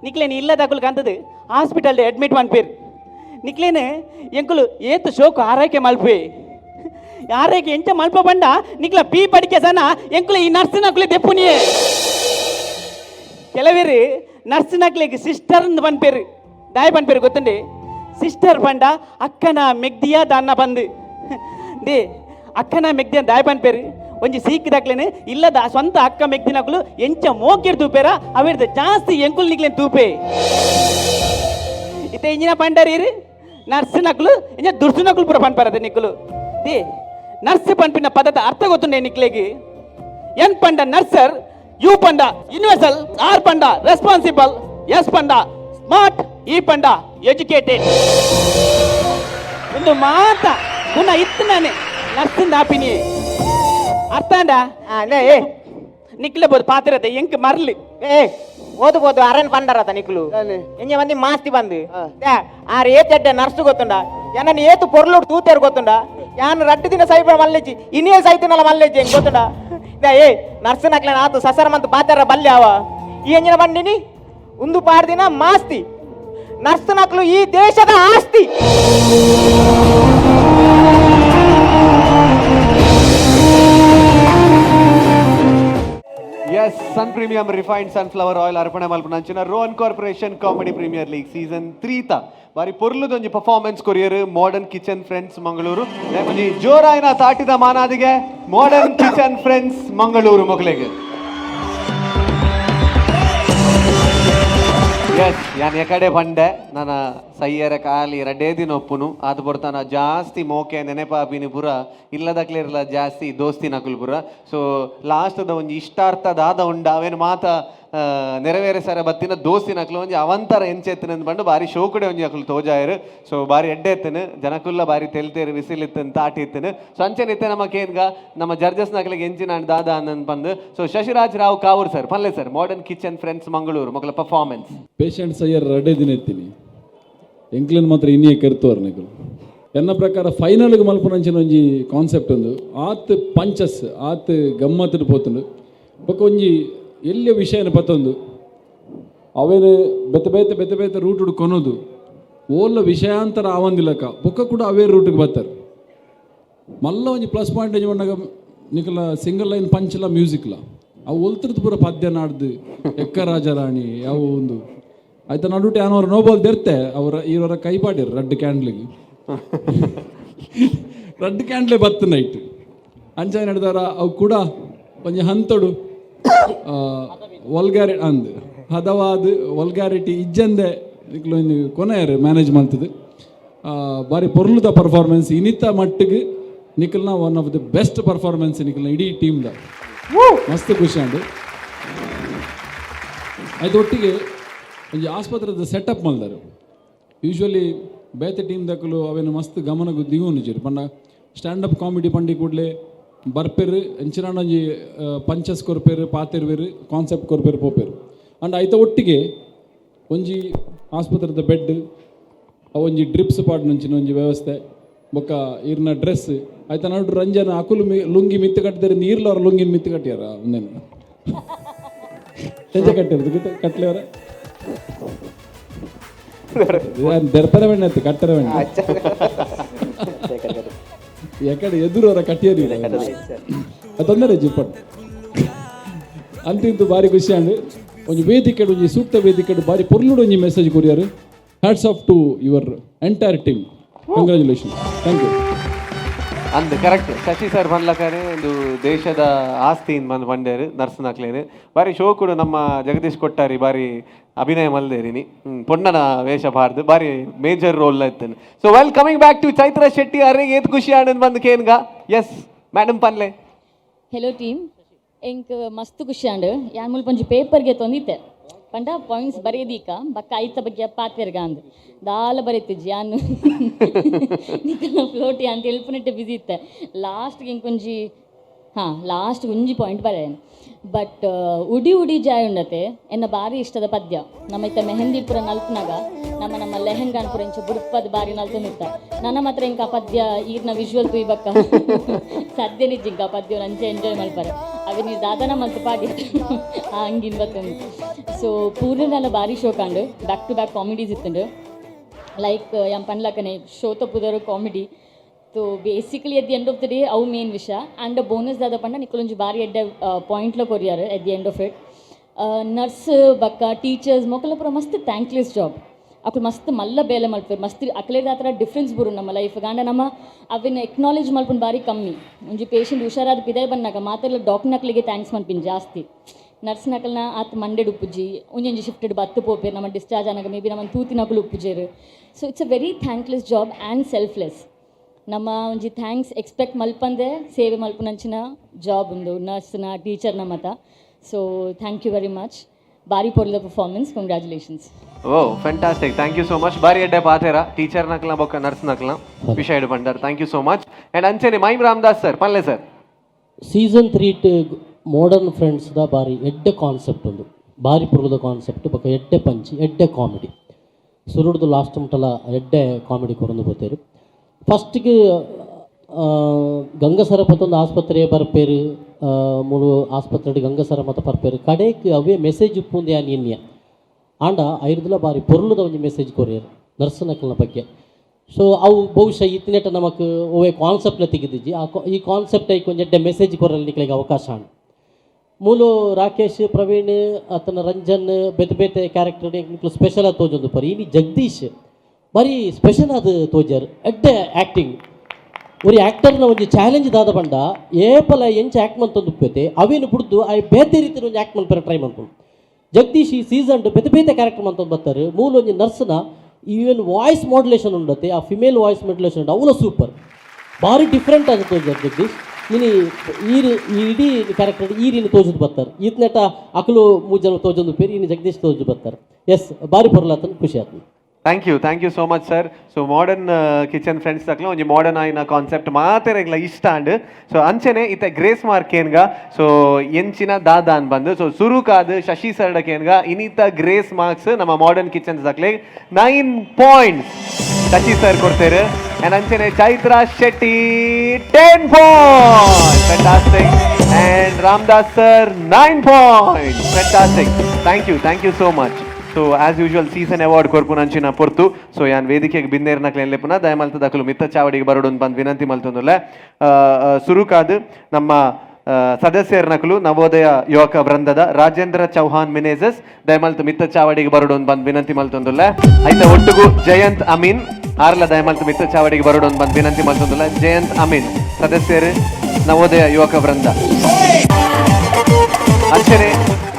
ನಿಕ್ಲೇನು ಇಲ್ಲ ತಗುಲ್ ಕಂತದು ಹಾಸ್ಪಿಟಲ್ ಅಡ್ಮಿಟ್ ಮಾಡ್ಪೇರು ನಿಕ್ಲೇನು ಎಂಕುಲು ಏತು ಶೋಕು ಆರೈಕೆ ಮಲ್ಪೆ ಆರೈಕೆ ಎಂಚ ಮಲ್ಪ ಬಂಡ ನಿಕ್ಲ ಪೀ ಪಡಿಕೆ ಸನ ಎಂಕುಲು ಈ ನರ್ಸ್ ನಕ್ಲೆ ದೆಪ್ಪುನಿಯೇ ಕೆಲವೇರು ನರ್ಸ್ ನಕ್ಲಿಗೆ ಸಿಸ್ಟರ್ ಪನ್ಪೇರು ದಾಯ ಪನ್ಪೇರು ಗೊತ್ತಂಡಿ ಸಿಸ್ಟರ್ ಪಂಡ ಅಕ್ಕನ ಮೆಗ್ದಿಯ ದಾನ್ನ ಬಂದು ದೇ ಅಕ್ಕನ ಮೆಗ್ದಿಯ ದಾಯ ಪನ್ಪೇರು ಒಂಜಿ ಸೀಕಿದಾಕ್ಲೇನು ಇಲ್ಲದ ಸ್ವಂತ ಅಕ್ಕ ಮೆಗ್ದಿನಕ್ಲು ಎಂಚ ಮೋಕಿರ್ ತೂಪೇರ ಅವಿರ್ದ ಜಾಸ್ತಿ ಎಂಕುಲ್ ನಿಕ್ಲೇನು ತೂಪೆ ಇತ್ತೆ ಇಂಜಿನ ಪಂಡರೀರು ನರ್ಸ್ ನಕ್ಲು ಇಂಜ ದುರ್ಸು ನಕ್ಲು ಪೂರ ಪನ್ಪರದೆ ನಿಕ್ಲು ದೇ ನರ್ಸ್ ಪನ್ಪಿನ ಪದದ ಅರ್ಥ ಗೊತ್ತುಂಡೆ ನಿಕ್ಲೆಗೆ ಎನ್ ಪಂಡ ನರ್ಸರ್ ಯು ಪಂಡ ಯೂನಿವರ್ಸಲ್ ಆರ್ ಪಂಡ ರೆಸ್ಪಾನ್ಸಿಬಲ್ ಎಸ್ ಪಂಡ ಸ್ಮಾರ್ಟ್ ಈ ಪಂಡ ಎಜುಕೇಟೆಡ್ ಒಂದು ಮಾತ ಗುಣ ಇತ್ತು ನಾನೇ ನರ್ಸಿಂದ ಆಪಿನಿ ಅರ್ಥ ಅಂಡ ನಿಕ್ಲೆ ಬೋದು ಪಾತಿರತೆ ಎಂಕ್ ಮರ್ಲಿ ಓದು ಅರನ್ ಪಂಡರತ ನಿಕ್ಲು ಎಂಜ ಮಂದಿ ಮಾಸ್ತಿ ಬಂದು ಆರ್ ಏತ್ ನರ್ಸ್ ಗೊತ್ತುಂಡ ಯಾನ ಏತು ಪೊರ್ಲುಡು ತೂತೇರು ಗೊತ್ತುಂಡ ಯಾನ್ ರಡ್ಡು ದಿನ ಸೈಬ ಮಲ್ಲೆಜ್ಜಿ ಇನ್ನೇ ಸೈತಿನಲ್ಲ ಮಲ್ಲೆಜ್ಜಿ ಹೆಂಗ್ ಗೊತ್ತುಂಡ ನರ್ಸ್ ನಕ್ಲೇನ ಆತು ಸಸರ ಮಂತ್ ಪಾತಾರ ಬಲ್ಲೆ ಅವ ಈ ಎಂಜಿನ ಬಂದಿನಿ ಒಂದು ಪಾರ್ ದಿನ ಮಾಸ್ತಿ ನರ್ಸ್ ನಕ್ಲು ಈ ದೇಶದ ಆಸ್ತಿ. Yes Sun premium refined sunflower oil ಅರ್ಪಣೆ ಮಲ್ಪನಂಚಿನ Rohan corporation comedy premier league season 3 ತ ಬಾರಿ ಪೊರ್ಲುದೊಂಜಿ ಪರ್ಫಾರ್ಮೆನ್ಸ್ ಕೊರಿಯರ್ ಮಾಡರ್ನ್ ಕಿಚನ್ ಫ್ರೆಂಡ್ಸ್ ಮಂಗಳೂರು ಒಂಜಿ ಜೋರಾಯಿನ ತಾಟಿದ ಮಾನಾದಿಗೆ ಮಾಡರ್ನ್ ಕಿಚನ್ ಫ್ರೆಂಡ್ಸ್ ಮಂಗಳೂರು ಮೊಗಲೆಗೆ ಎಸ್ ಯಾನ್ ಎಕಡೆ ಬಂಡೆ ನನ್ನ ಸೈಯರ ಖಾಲಿ ರಡ್ಡೇ ದಿನ ಒಪ್ಪುನು ಅದು ಬರ್ತಾನ ಜಾಸ್ತಿ ಮೋಕೆ ನೆನೆಪಾಪಿನಿ ಪುರ ಇಲ್ಲದಕ್ಲಿರಲ್ಲ ಜಾಸ್ತಿ ದೋಸ್ತಿ ನಕುಲು ಪುರ ಸೊ ಲಾಸ್ಟ್ದ ಒಂಜಿ ಇಷ್ಟಾರ್ಥದಾದ ಉಂಡ ಅವೇನು ಮಾತ ನೆರವೇರೆ ಸರ ಬತ್ತಿನ ದೋಸ್ತಿ ನಕ್ಲು ಒಂಜಿ ಅವಂತರ ಎಂಚೆತ್ತಿನ ಬಂಡು ಬಾರಿ ಶೋಕುಡೆ ಒಂಜಿ ನಕುಲು ತೋಜಾಯರು ಸೊ ಬಾರಿ ಎಡ್ಡೆ ಎತ್ತನು ಜನಕುಲ್ಲ ಬಾರಿ ತೆಲ್ತೇರು ವಿಸಿಲಿತ್ತನು ತಾಟಿ ಇತ್ತನು ಸೊ ಅಂಚೆನಿತ್ತೆ ನಮ್ಮ ಕೇನ್ಗ ನಮ್ಮ ಜರ್ಜಸ್ ನಕಲಿಗೆ ಎಂಚಿನ ದಾದ ಅನ್ನನ್ ಬಂದು ಸೊ ಶಶಿರಾಜ್ ರಾವ್ ಕಾವೂರ್ ಸರ್ ಪಲ್ಲೆ sir modern kitchen friends Mangaluru ಮಕ್ಕಳ ಪರ್ಫಾರ್ಮೆನ್ಸ್ ಪೇಷಂಟ್ ಸಯ್ಯರ್ ರಡ್ಡೆ ದಿನ ಎತ್ತೀನಿ ಎಂಕ್ಲೆನ್ ಮಾತ್ರ ಇನ್ನೇ ಕೆರ್ತುವರು ನಿಕಲು ಎನ್ನ ಪ್ರಕಾರ ಫೈನಲ್ಗೆ ಮಲ್ಪನಂಚಿನ ಒಂಜಿ ಕಾನ್ಸೆಪ್ಟ್ ಒಂದು ಆತ್ ಪಂಚಸ್ ಆತ್ ಗಮ್ಮತ್ತಿಟ್ಟು ಪೋತುಂಡು ಬೊಕ್ಕ ಒಂಜಿ ಎಲ್ಲಿಯ ವಿಷಯನ ಪತ್ತೊಂದು ಅವೇನು ಬೆತ್ತ ಬೇತೆ ರೂಟ್ ಕೊನೋದು ಓಲ್ಲ ವಿಷಯಾಂತರ ಆವಂದಿಲ್ಲಕ ಬೊಕ್ಕ ಕೂಡ ಅವೇ ರೂಟಿಗೆ ಬರ್ತಾರೆ ಮಲ್ಲ ಒಂಜಿ ಪ್ಲಸ್ ಪಾಯಿಂಟ್ ಏಜ್ ಬಂದಾಗ ನಿಕಲ ಸಿಂಗಲ್ ಲೈನ್ ಪಂಚಲ ಮ್ಯೂಸಿಕ್ಲ ಅವು ಒಲ್ತಿರ್ದು ಪೂರ ಪದ್ಯ ನಾಡ್ದು ಎಕ್ಕ ರಾಜರಾಣಿ ಅವು ಒಂದು ಆಯ್ತಾ ನಡುಟೆ ಏನೋರು ನೋಬಲ್ ತೆರ್ತೆ ಇವರ ಕೈ ಪಾಡಿರು ರೆಡ್ ಕ್ಯಾಂಡ್ಲಿಗೆ ರೆಡ್ ಕ್ಯಾಂಡ್ಲೆ ಬತ್ತು ನೈಟ್ ಅಂಚ ನಡೆದಾರ ಅವು ಕೂಡ ಒಂಜಿ ಹಂತಡು ವಲ್ಗ್ಯಾರಿ ಅಂದು ಹದವಾದ ವಲ್ಗ್ಯಾರಿಟಿ ಇಜ್ಜಂದೆ ನಿಕ್ಲು ಕೊನೆಯರು ಮ್ಯಾನೇಜ್ ಮಾಡ್ತದೆ ಬಾರಿ ಪೊರ್ಲುದ ಪರ್ಫಾರ್ಮೆನ್ಸ್ ಇನ್ನಿತ್ತ ಮಟ್ಟಿಗೆ ನಿಖಲ್ನ one of the best performance ನಿಖಲ್ನ ಇಡೀ ಟೀಮ್ದ ಮಸ್ತ್ ಖುಷಿ ಅಂಡು ಆಯ್ತು ಒಟ್ಟಿಗೆ ಒಂಜಿ ಆಸ್ಪತ್ರೆದ ಸೆಟಪ್ ಮಲ್ದಾರು ಯೂಶ್ವಲಿ ಬೇತೆ ಟೀಮ್ ದಕ್ಕಲು ಅವೇನು ಮಸ್ತ್ ಗಮನಗೂ ದಿಗುನಿಜಿರು ಪಂಡ ಸ್ಟ್ಯಾಂಡಪ್ ಕಾಮಿಡಿ ಪಂಡಿ ಕೂಡಲೇ ಬರ್ಪೇರು ಎಂಚಿನ ಒಂಜಿ ಪಂಚಸ್ ಕೊರ್ಪೇರು ಪಾತೆರ್ವೇರು ಕಾನ್ಸೆಪ್ಟ್ ಕೊರ್ಪೇರು ಪೋಪೇರು ಅಂಡ್ ಆಯ್ತ ಒಟ್ಟಿಗೆ ಒಂಜಿ ಆಸ್ಪತ್ರೆದ ಬೆಡ್ ಒಂಜಿ ಡ್ರಿಪ್ಸ್ ಪಾಡ್ ನಂಚಿನ ಒಂಜಿ ವ್ಯವಸ್ಥೆ ಬೊಕ್ಕ ಇರ್ನ ಡ್ರೆಸ್ ಆಯ್ತಾ ನೋಡ್ರಿ ರಂಜನ ಅಕುಲು ಲುಂಗಿ ಮಿತ್ತು ಕಟ್ಟಿದ್ರೆ ನೀರ್ಲವ್ರ ಲುಂಗಿನ ಮಿತ್ತು ಕಟ್ಟಿಯಾರ ಒಂದೇನು ಎಂಜ ಕಟ್ಟಿರೋದು ಕಟ್ಲೇವ್ರ ದೆರ್ಪರ ಬೆಣ್ಣೆ ಎತ್ತು ಕಟ್ಟರ ಬೆಣ್ಣೆ ಯಾಕಡೆ ಎದುರವರ ಕಟ್ಟಿಯರಿ ತೊಂದರೆ ಜಿಪ್ಪಟ್ ಅಂತಿಂತು ಭಾರಿ ಖುಷಿ ಅಂಡು ಒಂಜಿ ವೇದಿಕೆ ಒಂಜಿ ಸೂಕ್ತ ವೇದಿಕೆ ಭಾರಿ ಪೊರ್ಲುಡು ಒಂಜಿ ಮೆಸೇಜ್ ಕೊರಿಯಾರು hats off to your entire team. Congratulation. Thank you. ಅಂದ್ ಕರೆಕ್ಟ್ ಶಶಿ ಸರ್ ಬಂದ್ಲಕನೆ ಒಂದು ದೇಶದ ಆಸ್ತಿಯಿಂದ ಬಂದು ಬಂಡೇರು ನರ್ಸ್ನಾಕ್ಲೇನು ಬಾರಿ ಶೋ ಕೂಡ ನಮ್ಮ ಜಗದೀಶ್ ಕೊಟ್ಟಾರಿ ಬಾರಿ ಅಭಿನಯ ಮಲ್ದೇರಿನಿ ಪೊಣ್ಣನ ವೇಷ ಬಾರ್ದು ಬಾರಿ ಮೇಜರ್ ರೋಲ್ ಇತ್ತೇನೆ. So welcoming back to Chaitra Shetty ಅವ್ರಿಗೆ ಏತ್ ಖುಷಿ ಆನಂದ್ ಬಂದು ಕೇನ್ಗ. ಎಸ್ ಮೇಡಮ್ ಪನ್ಲೆ. ಹೆಲೋ ಟೀಮ್, ಎಂಕ್ ಮಸ್ತ್ ಖುಷಿ ಆಂಡ್ ಯಾನ್ ಮುಲ್ಪ ಒಂಜಿ ಪೇಪರ್ಗೆ ತೊಂದಿತ್ತೆ ಪಂಡ ಪಾಯಿಂಟ್ಸ್ ಬರೆಯದೀಕ ಬಕ್ಕ ಐತ ಬಗ್ಗೆ ಪಾತ್ರೆರ್ಗ ಅಂದ್ ದಾಲ ಬರೀತಿಜ್ಜಿ ಯಾನು ನಿಕಲ್ನ ಫ್ಲೋಟಿ ಅಂತ ಎಲ್ಪುನಿಟ್ಟೆ ಬಿಸಿ ಇತ್ತೆ ಲಾಸ್ಟ್ಗೆ ಇಂಕೊಂಜಿ ಲಾಸ್ಟ್ ಒಂಜಿ ಪಾಯಿಂಟ್ ಬರೆಯನು. ಬಟ್ ಉಡಿ ಉಡಿ ಜಾಯ್ ಉಂಡತೆ ಎನ್ನ ಭಾರಿ ಇಷ್ಟದ ಪದ್ಯ. ನಮ್ಮ ಇತ್ತ ಮೆಹಂದಿ ಪುರ ನಲ್ಪನಾಗ ನಮ್ಮ ಲೆಹಂಗಾನ್ ಪುರ ಇಂಚ ಬುಡುಪದ ಬಾರಿ ನಲ್ತೊಂದಿತ್ತ ನನ್ನ ಮಾತ್ರ ಇಂಕ ಪದ್ಯ ಈರ್ನ ವಿಜುವಲ್ ತುಯ್ಬಕ್ಕ ಸದ್ಯ ನಿಜ್ಜಿ ಇಂಕ ಪದ್ಯ ಅಂಚೆ ಎಂಜಾಯ್ ಮಲ್ಪಾರೆ ಅವೆ ನೀವು ದಾದನ ಮಲ್ತು ಪಾಡಿ ಹಂಗಿನ್ ಬತ್ತೊಂದು. ಸೊ ಪೂರ್ಣನೆಲ್ಲ ಭಾರಿ ಶೋ ಕಂಡು ಬ್ಯಾಕ್ ಟು ಬ್ಯಾಕ್ ಕಾಮಿಡೀಸ್ ಇತ್ತುಂಡು ಲೈಕ್ ಯಂ ಪನ್ಲಕನೆ ಶೋ ತಪ್ಪುದವರು ಕಾಮಿಡಿ. तो basically at the end of the day अव मेन विषय एंड बोनस दादा पंड निकलुंजी बारी एड्डे पॉइंट्लो कोरियार at the end of it. Nurse बक्क टीचर्स मोकल पूरा मस्त थैंक्लेस जॉब अकल मस्त मल्ल बेले मल्पे मस्त अकले दातर डिफरेंस बुरु नम्म लाइफ गांड नम्म अविन एक्नालेज मल्पन बारी कम्मी ಒಂಜಿ ಪೇಷಂಟ್ ಹುಷಾರಾದ ಪಿದಾಯ್ ಬಂದಾಗ ಮಾತೆಲ್ಲ ಡಾಕ್ಟರ್ ನಕಲಿಗೆ ಥ್ಯಾಂಕ್ಸ್ ಮನ್ಪಿನ್ ಜಾಸ್ತಿ. ನರ್ಸ್ ನಕಲ್ನ ಆತ್ ಮಂಡೆಡ್ ಉಪ್ಪುಜಿ ಒಂಜೊಂಜಿ ಶಿಫ್ಟೆಡ್ ಬತ್ತು ಪೋಪೇರು ನಮ್ಮ ಡಿಸ್ಚಾರ್ಜ್ ಆನಾಗ ಮೇ ಬಿ ನಮ್ಮ ತೂತಿ ನಕಲು ಉಪ್ಪುಜೇರು. So it's a very thankless job and selfless. ನಮ್ಮ ಒಂಜಿ ಥ್ಯಾಂಕ್ಸ್ ಎಕ್ಸ್ಪೆಕ್ಟ್ ಮಲ್ಪಂದೆ ಸೇವೆ ಮಲ್ಪುನಂಚಿನ ಜಾಬ್ ಉಂದು ನರ್ಸ್ನ ಟೀಚರ್ನ ಮತ. So thank you very much. ಬಾರಿ ಪೊರ್ಲ performance. Congratulations. Oh fantastic. Thank you so much. ಬಾರಿ ಎಡ್ಡೆ ಪಾತೇರ ಟೀಚರ್ ನಕ್ಲ ಬೊಕ್ಕ ನರ್ಸ್ ನಕ್ಲ ವಿಷಯ ಇಡು ಬಂಡಾರ. Thank you so much. And ಅಂಚೆನೆ ಮೈಮ್ ರಾಮದಾಸ್ ಸರ್ ಪಲ್ಲೆ ಸರ್ ಸೀಸನ್ 3 ಮಾಡರ್ನ್ ಫ್ರೆಂಡ್ಸ್ದ ಬಾರಿ ಎಡ್ಡೆ ಕಾನ್ಸೆಪ್ಟ್ ಒಂದು ಬಾರಿ ಪುರದ ಕಾನ್ಸೆಪ್ಟ್ ಬೊಕ್ಕ ಎಡ್ಡೆ ಪಂಚಿ ಎಡ್ಡೆ ಕಾಮಿಡಿ ಸುರುಡ್ದು ಲಾಸ್ಟ್ ಮುಟ್ಟಲ ಎಡ್ಡೆ ಕಾಮಿಡಿ ಕೊರಂದು ಬೋತೇರು. ಫಸ್ಟ್ಗೆ ಗಂಗಸರ ಮತ್ತೊಂದು ಆಸ್ಪತ್ರೆ ಬರ್ಪೇರು ಮೂರು ಆಸ್ಪತ್ರೆ ಗಂಗಸರ ಮತ ಬರ್ಪೇರು ಕಡೆಗೆ ಅವೇ ಮೆಸೇಜ್ ಉಪ್ಪುಂದೆ ನಿನ್ನೆ ಆಂಡ ಐರ್ದಲ ಬಾರಿ ಪೊರ್ಲುದ ಒಂದು ಮೆಸೇಜ್ ಕೊರಿಯರು ನರ್ಸ್ ನಕಲ್ನ ಬಗ್ಗೆ. ಸೊ ಅವು ಬಹುಶಃ ಇತ್ತಿನೆಟ ನಮಕ್ ಓವೇ ಕಾನ್ಸೆಪ್ಟ್ನ ತೆಗೆದಿಜ್ಜಿ ಈ ಕಾನ್ಸೆಪ್ಟ್ ಐ ಕೊಂಚ ಎಡ್ಡೆ ಮೆಸೇಜ್ ಕೊರಲು ನಿಕ್ಲಿಗೆ ಅವಕಾಶ ಆಂಡ್ ಮೂಲು ರಾಕೇಶ್ ಪ್ರವೀಣ್ ಅತನ ರಂಜನ್ ಬೇತೆ ಬೇತೆ ಕ್ಯಾರೆಕ್ಟರ್ ನಿಕ್ಲು ಸ್ಪೆಷಲ್ ಆಗಿ ತೋಜೊಂದು ಪರಿ ಇನಿ ಜಗದೀಶ್ ಬಾರಿ ಸ್ಪೆಷಲ್ ಆದ ತೋಜರ್ ಎಡ್ಡೆ ಆ್ಯಕ್ಟಿಂಗ್ ஒரு ಆ್ಯಕ್ಟರ್ನ ಒಂದು ಚಾಲೆಂಜ್ ದಾದ ಬಂಡ ಏಪಲ ಎಂಚ ಆ್ಯಕ್ಟ್ ಮಂತೊಂದು ಉಪ್ಪೈತೆ ಅವೇನು ಬಿಡ್ದು ಆ ಬೇತೆ ರೀತಿ ಒಂದು ಆ್ಯಕ್ಟ್ ಮಲ್ಪರ ಟ್ರೈ ಮಾಡ್ಕೊಂಡು ಜಗದೀಶ್ ಈ ಸೀಸನ್ ಬೇತೆ ಬೇತೆ ಕ್ಯಾರೆಕ್ಟರ್ ಮಂತೊಂದು ಬರ್ತಾರೆ. ಮೂಲ ಒಂದು ನರ್ಸ್ನ ಈವನ್ ವಾಯ್ಸ್ ಮಾಡ್ಯುಲೇಷನ್ ಉಂಡತೆ ಆ ಫಿಮೇಲ್ ವಾಯ್ಸ್ ಮಾಡ್ಯುಲೇಷನ್ ಉಂಡು ಅವನು ಸೂಪರ್ ಭಾರಿ ಡಿಫ್ರೆಂಟ್ ಆಗಿ ತೋಜರ್ ಜಗದೀಶ್. ಇನಿ ಇಡೀ ಕ್ಯಾರೆಕ್ಟರ್ ಈರಿನ ತೋಜದು ಬರ್ತಾರೆ ಈತ್ನೆಟ ಅಕಲು ಮೂಜನ ತೋಜೊಂದು ಪೇರು ಇನ್ನು ಜಗದೀಶ್ ತೋಜು ಬರ್ತಾರೆ. ಎಸ್ ಬಾರಿ ಪೊರ್ಲಾತನ ಖುಷಿ ಆಯ್ತು. Thank you so much sir. So modern kitchen friends ತಕ್ಲ ಒಂಜಿ ಮಾಡರ್ನ್ ಆಯ್ನ ಕಾನ್ಸೆಪ್ಟ್ ಮಾತೆರೆಗ್ಲ ಇಷ್ಟ ಅಂಡ್ ಸೊ ಅಂಚೆನೆ ಇತ್ತೆ ಗ್ರೇಸ್ ಮಾರ್ಕ್ ಏನ್ಗ ಸೊ ಎಂಚಿನ ದಾದಾ ಅನ್ ಬಂದು ಸೊ ಸುರುಕಾದ ಶಶಿ ಸರ್ಡ ಕೇನ್ಗ ಇನಿತ ಗ್ರೇಸ್ ಮಾರ್ಕ್ಸ್ ನಮ್ಮ ಮಾಡರ್ನ್ ಕಿಚನ್ಸ್ ತಕ್ಲೆ 9 ಪಾಯಿಂಟ್ಸ್ ಶಶಿ ಸರ್ ಕೊಡ್ತೇರು. ಅಂಡ್ ಅಂಚೆನೆ Chaitra Shetty 10 points fantastic. And Ramdas sir 9 points fantastic. Thank you so much. So as usual season award ಕೊರ್ಪುನಂಚಿನ ಪೊರ್ತು ಸೊ ಯಾನ್ ವೇದಿಕೆಗೆ ಬಿನ್ನೇರ್ನಕ್ಲೆನ್ಲೆ ಪುನಃ ದಯಮಲ್ತ ದಕಲು ಮಿತ್ತ ಚಾವಡಿಗೆ ಬರೋಡು ಬಂದು ವಿನಂತಿ ಮಲ್ತೊಂದುಲ್ಲ. ಸುರುಕಾದು ನಮ್ಮ ಸದಸ್ಯರ್ನಕಲು ನವೋದಯ ಯುವಕ ವೃಂದದ ರಾಜೇಂದ್ರ ಚೌಹಾನ್ ಮಿನೇಜಸ್ ದಯಮಲ್ತ ಮಿತ್ತ ಚಾವಡಿಗೆ ಬರೋಡು ಬಂದು ವಿನಂತಿ ಮಲ್ತೊಂದುಲ್ಲ. ಐತ ಒಟ್ಟುಗು ಜಯಂತ್ ಅಮೀನ್ ಆರ್ಲ ದಯಮಲ್ತ ಮಿತ್ತ ಚಾವಡಿಗೆ ಬರೋಡು ಬಂದು ವಿನಂತಿ ಮಲ್ತೊಂದುಲ್ಲ. ಜಯಂತ್ ಅಮೀನ್ ಸದಸ್ಯರು ನವೋದಯ ಯುವಕ ವೃಂದ. ಅಂಚನೆ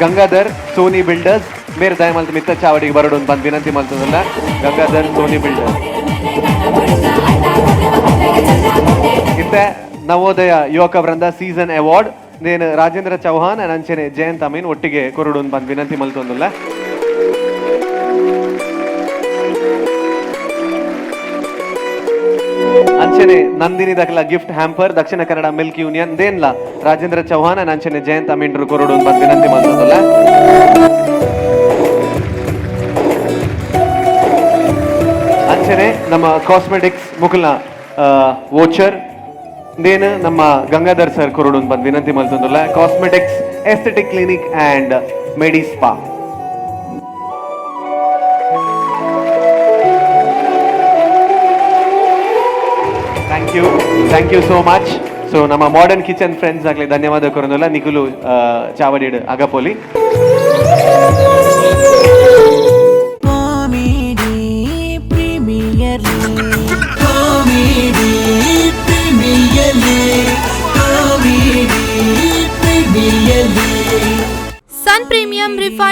ಗಂಗಾಧರ್ ಸೋನಿ ಬಿಲ್ಡರ್ಸ್ ಬೇರೆ ದಯಮಲ್ತ ಮಿತ್ತ ಚಾವಡಿಗೆ ಬರೋಡು ಬಂದು ವಿನಂತಿ ಮಲ್ತೊಂದುಲ್ಲ. ಗಂಗಾಧರ್ ಸೋನಿ ಬಿಲ್ಡರ್ಸ್ ಇತ್ತೆ ನವೋದಯ ಯುವಕ ವೃಂದ ಸೀಸನ್ ಅವಾರ್ಡ್ ನೇನು ರಾಜೇಂದ್ರ ಚೌಹಾನ್ ಅಂಚೆನೆ ಜಯಂತ್ ಅಮೀನ್ ಒಟ್ಟಿಗೆ ಕೊರಡು ಬಂದು ವಿನಂತಿ ಮಲ್ತೊಂದುಲ್ಲ. ಅಂಚನೆ Nandini ದಕ್ಲ gift hamper Dakshina Kannada milk union ದೇನ್ಲ Rajendra Chauhan ಅಂಚನೆ ಜಯಂತ್ ಅಮೀನ್ ಕೊರಡು ಬಂದು ವಿನಂತಿ ಮಲ್ತೊಂದುಲ್ಲ. ಅಂಚನೆ ನಮ್ಮ ಕಾಸ್ಮೆಟಿಕ್ಸ್ ಮುಕುಲ್ನ ವೋಚರ್ ದೇನು ನಮ್ಮ ಗಂಗಾಧರ್ ಸರ್ ಕೊರಡು ಬಂದು ವಿನಂತಿ ಮಲ್ತೊಂದುಲ್ಲ. Cosmetics aesthetic clinic and medi spa. Thank you so much. So ನಮ್ಮ ಮಾಡರ್ನ್ ಕಿಚನ್ ಫ್ರೆಂಡ್ಸ್ ಆಗಲಿ ಧನ್ಯವಾದ ಕೊರೊಂದುಲ್ಲ. ನಿಖುಲು ಚಾವಡಿಡ್ ಅಗಪೋಲಿ.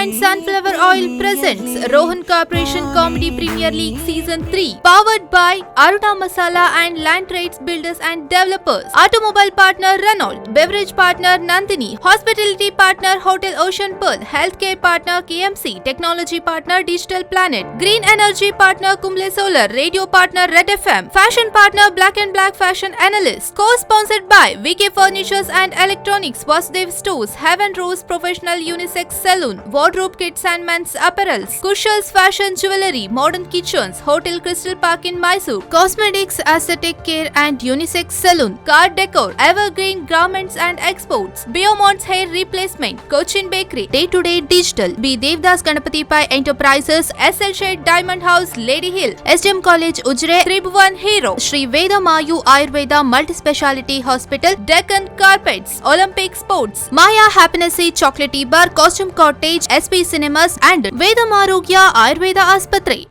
Refined Sunflower Oil presents ROHAN Corporation Comedy Premier League Season 3, powered by ARUNA MASALA and Land Trades Builders and Developers. Automobile partner RENAULT, beverage partner Nandini, hospitality partner Hotel Ocean Pearl, healthcare partner KMC, technology partner Digital Planet, green energy partner Kumble Solar, radio partner Red FM, fashion partner Black and Black Fashion Analyst. Co-sponsored by VK Furnitures and Electronics, Vasudev Stores, Heaven Rose Professional Unisex Saloon, Wardrobe Kids and Men's Apparels, Kushals Fashion Jewelry, Modern Kitchens, Hotel Crystal Park in Mysore, Cosmetics Aesthetic Care and Unisex Saloon, Car Decor, Evergreen Garments and Exports, Biomont's Hair Replacement, Cochin Bakery, Day-to-Day Digital, B. Devdas Ganapati Pai Enterprises, SL Shade Diamond House, Lady Hill, SDM College Ujre, Tribhuvan Hero, Sri Veda Mayu Ayurveda Multi-Speciality Hospital, Deccan Carpets, Olympic Sports, Maya Happiness Chocolatey Bar, Costume Cottage, SP Cinemas and Vedamarogya Ayurveda Aspatri.